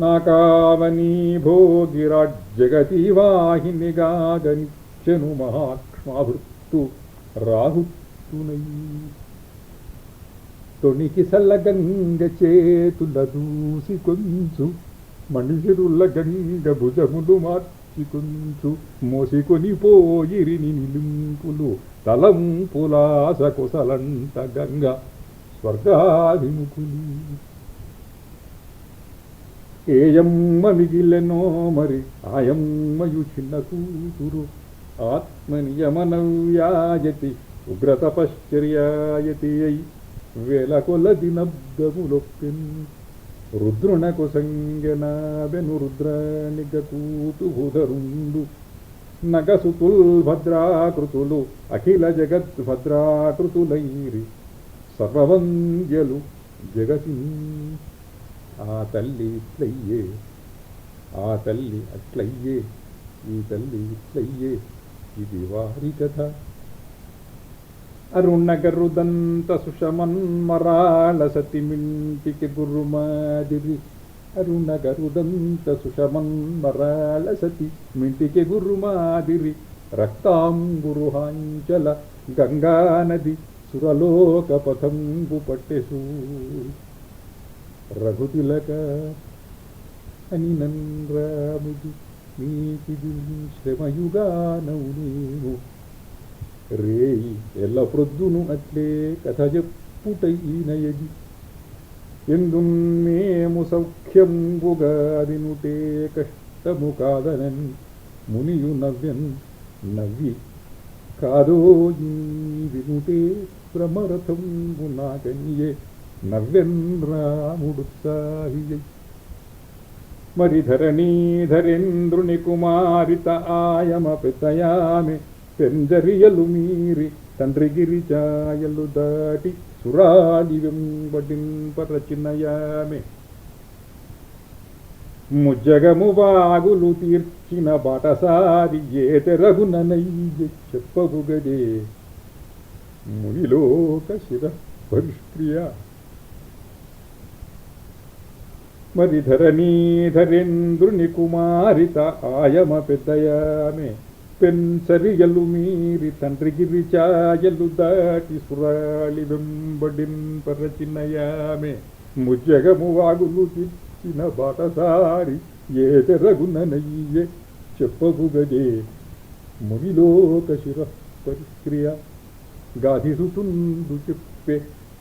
నాకావనీ భోగిరాజ్జగతివాహినిగాగనిచ్చెను మహాక్ష్మాభృత్తు రాహుత్తునై తొణికి సల్లగంగ చేతుల దూసి కొంచు మనుషుల గంగ భుజములు మార్చి కొంచు మోసికొని పోయిరిని నిలుంపులు తలంపులాస కుసలంట గంగ స్వర్గాభిముఖులు ఏయమ్మ మిగిలెనో మరి ఆయమ్మయు చిన్న కూతురు ఆత్మనియమనవ్యాయతి ఉగ్రతపశ్చర్యాయతి అయి వేల కొలది నబ్దములొప్పెన్ రుద్రునకు సంగనాబెను రుద్రానిగ కూతుభుధరుండు నగసుతుల్ భద్రాకృతులు అఖిల జగద్భద్రాకృతులైరి సర్వవంద్యలు జగతి. ఆ తల్లి ఇట్లయ్యే, ఆ తల్లి అట్లయ్యే, ఈ తల్లి ఇట్లయ్యే, ఇది వారి కథ. అరుణగరుదంత సుషమన్మరాళ సతిమింటికి గురుమాదిరి అరుణగరుదంత సుషమన్మరాళ సతి మింటికి గురుమాదిరి రక్తాంబురుహాంచల గంగానది సురలోక పథంబు పట్టెసు రఘుతిలక అని నన్రాముడు నీకిది శ్రమయుగానవు నీవు రేయి ఎల్ల ప్రొద్దును అట్లే కథ చెప్పుటైనయది ఎందు మేము సౌఖ్యంబుగా వినుటే కష్టము కాదనన్ మునియు నవ్యన్ నవ్వి కాదో ఈ వినుటే ప్రమరథంబు నాకనియే నవ్యన్ రాముడుత్సాహియై. మరి ధరణీధరేంద్రుని కుమారిత ఆయమ పెద్దయామె పెంజరియలు మీరి తండ్రి గిరిజాయలు దాటి సురాలి వెంబడింపరచినయామె ముజ్జగము వాగులు తీర్చిన బాటసారి ఏ తెరగుననయ్య చెప్పబుగదే మునిలోక శిర పరిష్క్రియ. మరి ధరణీధరేంద్రుని కుమారిత ఆయమ పెద్దయామె పెన్సరియలు మీరి తండ్రిగిరి ఛాయలు దాటి సురాళి వెంబడిన్ పరచినయామే ముజ్జగము వాగులు తెచ్చిన బాటసారి ఏ తెరగుననయ్యే చెప్పబుగదే మునిలోక శిర పరిక్రియ గాధిసుతుండు చెప్పే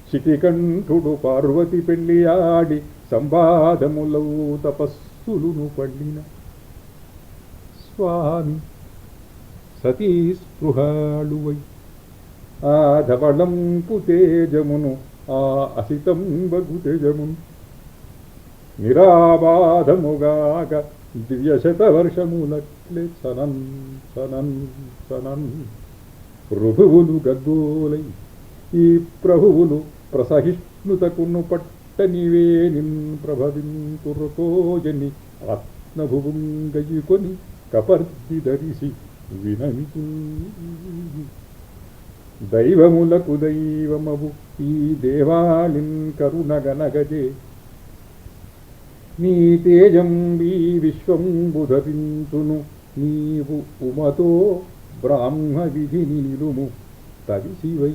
శిఖికంఠుడు పార్వతి పెళ్లి ఆడి సంవాదములౌ తపస్సులును పండిన స్వామి సతీ స్పృహాళువై ఆ ధవళంపు తేజమును ఆ అసితంబగు తేజమును నిరాబాధముగాక దివ్యశతవర్షములట్లే సనన్ సనన్ సనన్ ప్రభువులు గగ్గోలై ఈ ప్రభువులు ప్రసహిష్ణుతకును పట్టనివే నిన్ ప్రభవింతురకోజని ఆత్మభువుంగయుకొని కపర్ది ధరిసి వినమితు దైవములకు దైవమవు ఈ దేవాళిన్ కరుణగనగజే నీ తేజంబీ విశ్వంబు ధరించును నీవు ఉమతో బ్రాహ్మ విధిని నిలుము తవిసివై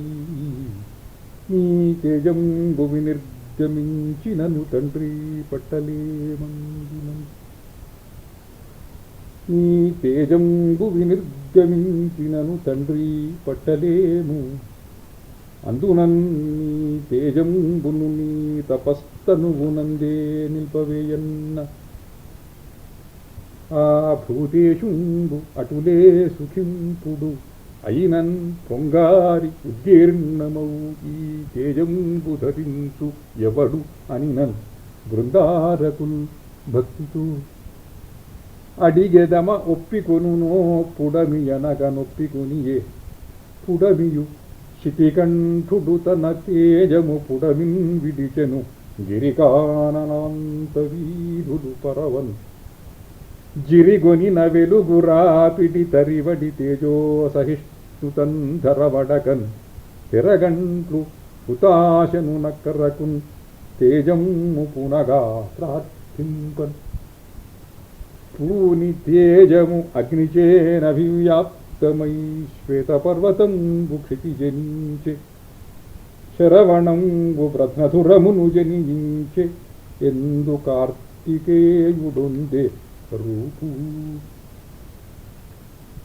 నీ తేజంబు వినిర్గమించినను తండ్రి పట్టలేమందినం నీ తేజంబు వినిర్గమించినను తండ్రి పట్టలేము అందునన్ నీ తేజంబును నీ తపస్తనువునందే నిల్పవేయన్న ఆ భూతేశుంబు అటులే సుఖింపుడు అయినన్ పొంగారి ఉద్దీర్ణమౌ ఈ తేజంబు ధరించు ఎవడు అనినన్ బృందారకుల్ భక్తితో అడిగెదమ ఒప్పికొనునో పుడమి అనగ నొప్పికొనియే పుడమియు శితికంఠుడు తన తేజము పుడమిన్ విడిచెను గిరికాననాంత వీధులు పరవన్ జిరిగొని వెలుగురాపిడి తరివడి తేజో సహిష్ణుతన్ ధరవడకన్ తిరగంట్లు హుతాశను నక్కరకున్ తేజము పునగా ప్రార్థింపన్ పూని తేజము అగ్నిచేనభివ్యాప్తమై శ్వేతపర్వతంబు క్షితిజనించే శరవణంబు ప్రజ్ఞధురమును జనించే ఎందు కార్తికేయుడొందే రూపు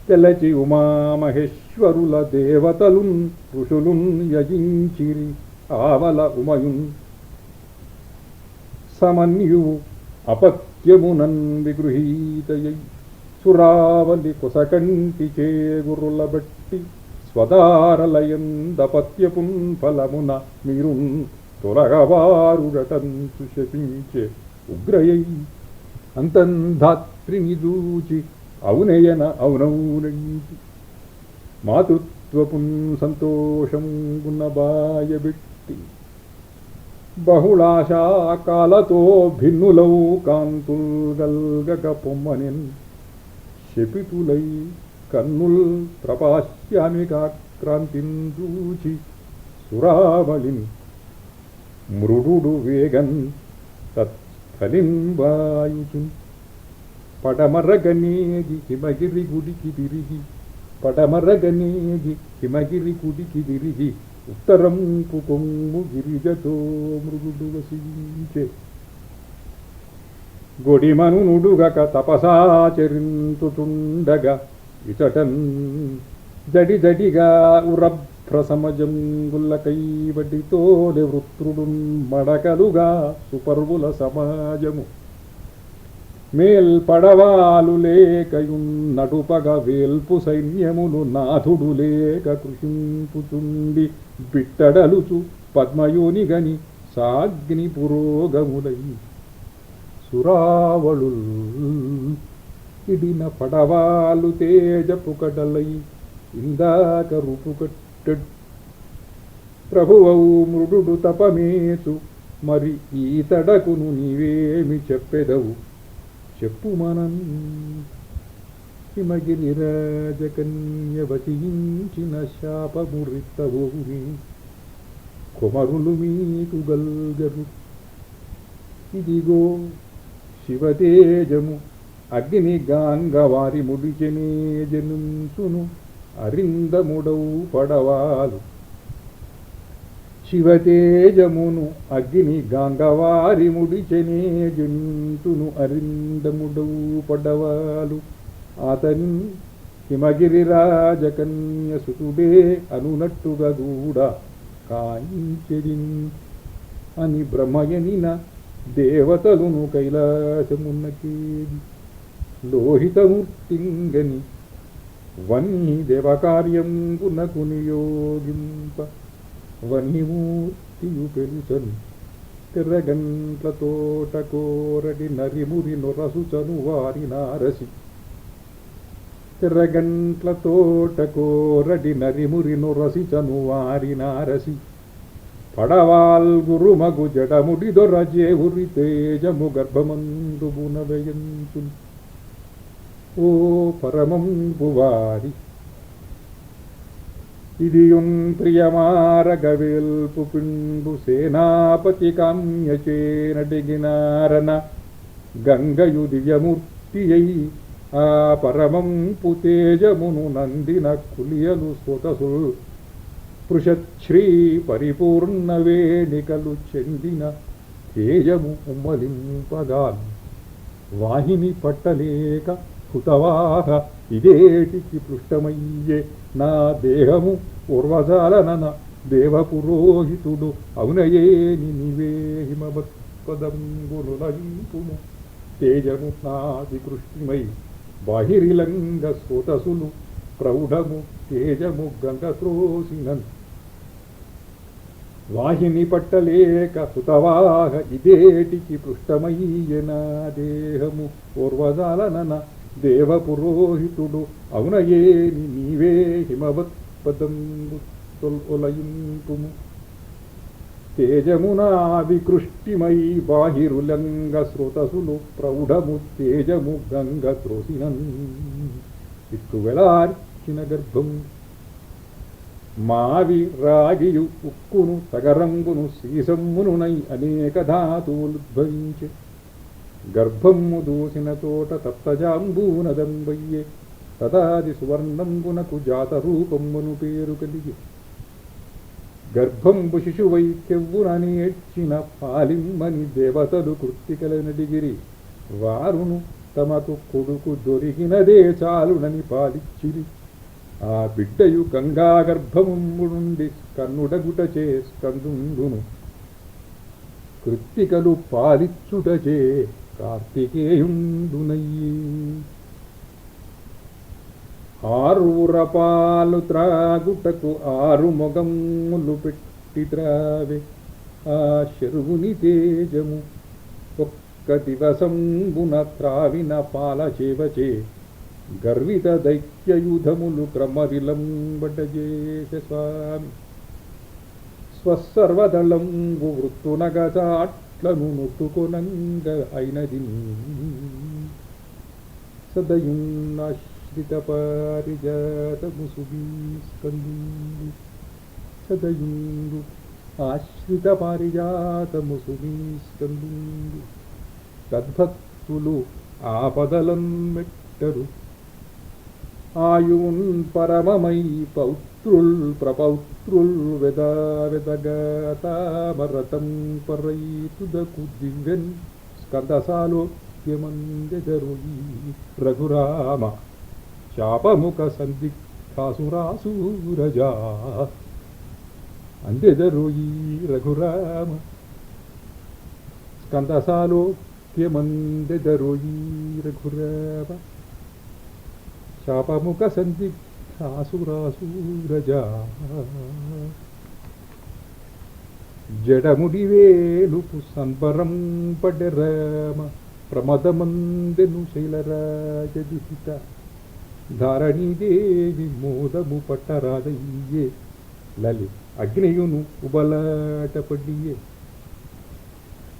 తెలచి ఉమామహేశ్వరుల దేవతలున్ ఋషులున్ యజించిరి ఆవల ఉమయున్ సమన్యువు అపత్యమునన్ విగృహీతయై సురావలి కొసకంటి చేగురుల బట్టి స్వదారలయందపత్యపున్ ఫలమున మీరున్ తొలగవారుడటంచు శపించే ఉగ్రయై అంతంధాత్రిని దూచి అవునయన అవునౌనంచి మాతృత్వపున్ సంతోషంగున బాయబెట్టి బహుళాశాకాలతో భిన్నులౌ కాంతుల్ గల్గక పొమ్మనెన్ శపితులై కన్నుల్ ప్రపాశ్యామికాక్రాంతిన్ దూచి సురావళిని మృడు వేగన్ తత్ఫలింబాయుచున్ పడమరగనేగి హిమగిరి గుడికి తిరిగి పడమరగనేగి హిమగిరి గుడికి తిరిగి ఉత్తరంపు కొమ్ము గిరిజతో మృగుడు వసించే గొడిమను నుడుగక తపసాచరించుచుండగా ఇచటన్ జడిజడిగా ఉరభ్రసమజంగుల కైవడితోలె వృత్రుడు మడకలుగా సుపర్వుల సమాజము మేల్పడవాలు లేకయున్ నడుపగ వేల్పు సైన్యములు నాథుడు లేక కృషింపుచుండి బిట్టడలుచు పద్మయోనిగని సాగ్ని పురోగములై సురావళుల్ ఇడిన పడవాలు తేజపు కడలై ఇందాక రూపుకట్టెడ్ ప్రభువవు మృడు తపమేచు మరి ఈతడకును నీవేమి చెప్పెదవు చెప్పుమనన్ హిమగిరి రాజకన్య వచించిన శాపమురిత్తవోని కొమరులు మీకు గల్గరు ఇదిగో శివతేజము అగ్ని గాంగవారి ముడిచెనే జనుంచును అరిందముడవు పడవాలు శివతేజమును అగ్ని గాంగవారి ముడిచెనే జనుంచును అరిందముడవు పడవాలు అతని హిమగిరి రాజకన్య సుతుడే అనునట్టుగా కూడా కాంచెదిన్ అని బ్రహ్మయనిన దేవతలును కైలాసమున్నకేది లోహితమూర్తింగని వన్ని దేవకార్యంబునకు నియోగింప వన్నిమూర్తియు పెలుచను తెర్రగంట్ల తోట కోరడి నరిమురి నొరసుచను వారి నారసి తెర్రగంట్ల తోట కోరడి నరిమురి నొరసిచను వారి నారసి పడవాల్ గురుమగు జడముడి దొరజేవురి తేజము గర్భమందుబున వేయంచు ఓ పరమంబు వారి ఇదియున్ ప్రియమారగవేల్పు పిండు సేనాపతి కామ్యచేనడిగినారన గంగయు దివ్యమూర్తియై ఆ పరమంపు తేజమును నందిన కులియలు స్వతసుల్ పృషశ్రీ పరిపూర్ణ వేణికలు చెందిన తేజము ఉమ్మలింపగాను వాహిని పట్టలేక హుతవాహ ఇదేటికి పృష్టమయ్యే నా దేహము పూర్వజాలనన దేవపురోహితుడు అవునయేని నివే హిమవత్పదంబునులయింపుము తేజము నాది కృష్ణమై బాహిరిలంగ స్రోతసులు ప్రౌఢము తేజము గంగ త్రోసినన్ వాహిని పట్టలేక హుతవాహ ఇదేటికి పృష్టమయ్యన దేహము పూర్వజాలనన దేవపురోహితుడు అవునయేని నీవే హిమవత్పదంబు తొలయింపుము తేజమునా వికృష్టిమై బాహిరులంగ స్రోతసులు ప్రౌఢము తేజము గంగ త్రోసినన్ ఇట్లు వెళార్చిన గర్భం మావి రాగియు ఉక్కును తగరంగును సీసమ్మునునై అనేక ధాతువులుద్భవించే గర్భము దూసిన తోట తప్తజాంబూనదంబయ్యే తదాది సువర్ణంబునకు జాతరూపంబును పేరు కలిగి గర్భంబు శిశువైక్యవ్వుననేర్చిన పాలిమ్మని దేవతలు కృత్తికలనడిగిరి వారును తమకు కొడుకు దొరికినదే చాలునని పాలిచ్చిరి ఆ బిడ్డయు గంగాగర్భము నుండి కన్నుడగుటచే స్కందుండును కృత్తికలు పాలిచ్చుటచే కార్తికేయుండునయ్యి ఆరురపాలు త్రాగుటకు ఆరు మొగములు పెట్టి త్రావే ఆ శరుగుని తేజము ఒక్క దివసంబున త్రావిన పాల చేవచే గర్విత దైత్యయుధములు క్రమవిలంబటజేష స్వామి స్వసర్వదళంబు వృత్తునగచాట్లను నొట్టుకొనంగ అయినది సదయున్నాశ్రిత పారిజాతము సుబీస్కందు సదయుండు ఆశ్రిత పారిజాతము సుబీస్కందు తద్భక్తులు ఆపదలం మెట్టరు ఆయున్ పరమమై పౌత్రుల్ ప్రపౌత్రుల్ వెదగతామరతం పరైతుదకు దివ్యన్ స్కందసాలోక్యమందెదరుయి రఘురామ శాపముఖ సందిగ్ధాసురాసూరజా అందెదరుయి రఘురామ స్కందసాలోక్యమందెదరుయి రఘురామ శాపముఖ సందిగ్ధాసురాసూరజా జడముడివేలుపు సంబరం పడెరమ ప్రమదమందెను శైలరాజదుహిత ధారణీదేవి మోదము పట్టరాదయ్యే లలి అగ్నియును ఉబలాటపడియే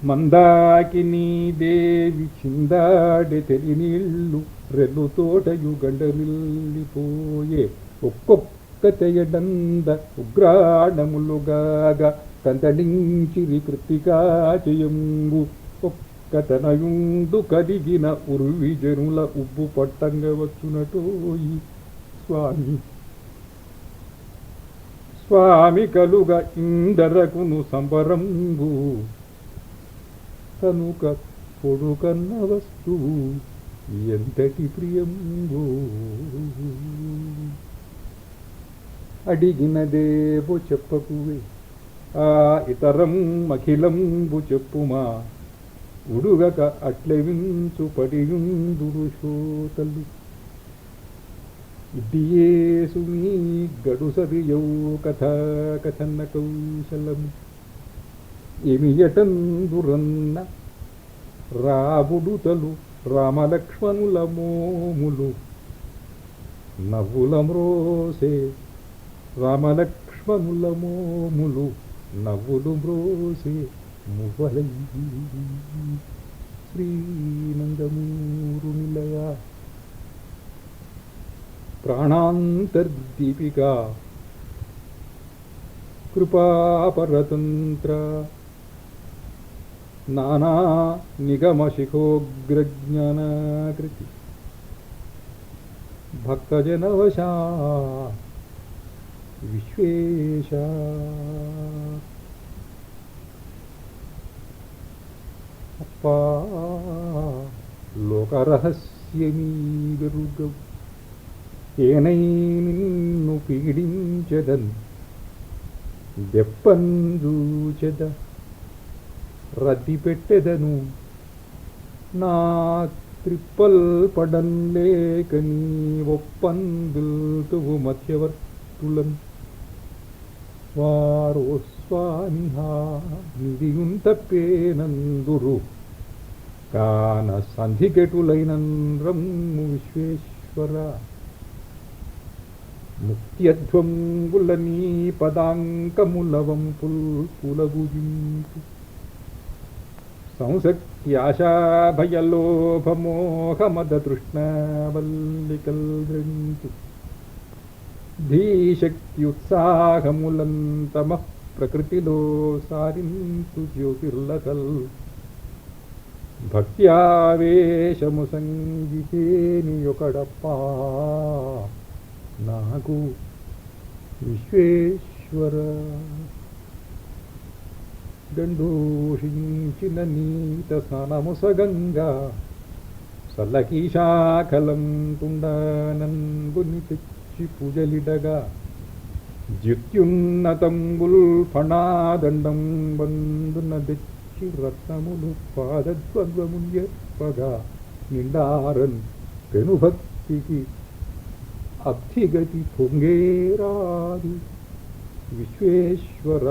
మందాకిని దేవి చిందాడె తెలినీళ్ళు రెల్లు తోటయు గండమిల్లిపోయే ఒక్కొక్క తెయడంద ఉగ్రాణములుగాగా కందడించిరి కృత్తికాచయంబు ఒక్క కథనయుండు కరిగిన ఉర్వి జనుల ఉబ్బు పట్టంగ వచ్చునటోయి స్వామి స్వామి కలుగ ఇందరకును సంబరంబు కనుక పొడుకన్న వస్తువు ఎంతటి ప్రియంబు అడిగినదేబో చెప్పకువే ఆ ఇతరం అఖిలంబు చెప్పుమా ఉడుగక అట్లె వించు పడియుందురు శోతలు ఇడియేసు మీ గడుసరియౌ కథా కథన కౌశలము ఏమియటందురన్న రాబుడుతలు రామలక్ష్మణుల మోములు నవ్వుల మ్రోసే రామలక్ష్మణుల మోములు నవ్వులు మ్రోసే మువ్వలై శ్రీనందమూరు నిలయ ప్రాణాంతర్దీపిక కృపాపరతంత్ర నానా నిగమశిఖోగ్రజ్ఞానాకృతి భక్తజనవశా విశ్వేశ అప్పా లోకరహస్యమీ వెరుగవు ఏనై నిన్ను పీడించదన్ దెప్పందూచెద రద్ది పెట్టెదను నా త్రిప్పల్ పడన్ లేక నీ ఒప్పందుల్తువు మధ్యవర్తులం వారో స్వామిహా నిధియుం తప్పేనందురు కాన సంధికెటులైనంద్రము విశ్వేశ్వర ముక్త్యధ్వంగుల నీ పదాంకములవంపుల్ పులగుజింపు సంసక్త్యాశాభయలోభమోహమద తృష్ణావల్లికల్ద్రంతు ధీశక్త్యుత్సాహములంతమః ప్రకృతిలో సారింతు జ్యోతిర్లకల్ భక్త్యావేశము సంగితేని ఒకడప్పా నాకు విశ్వేశ్వర దండోషించిన నీత స్నానముసగంగా సల్లకీశాఖలం తుండానంబుని తెచ్చి పూజలిడగా జిత్యున్నతంబుల్ ఫణాదండం బందున తెచ్చి రత్నములు పాదద్వంద్వముల్యప్పగా నిండారన్ పెనుభక్తికి అబ్ధిగతి పొంగేరాది విశ్వేశ్వర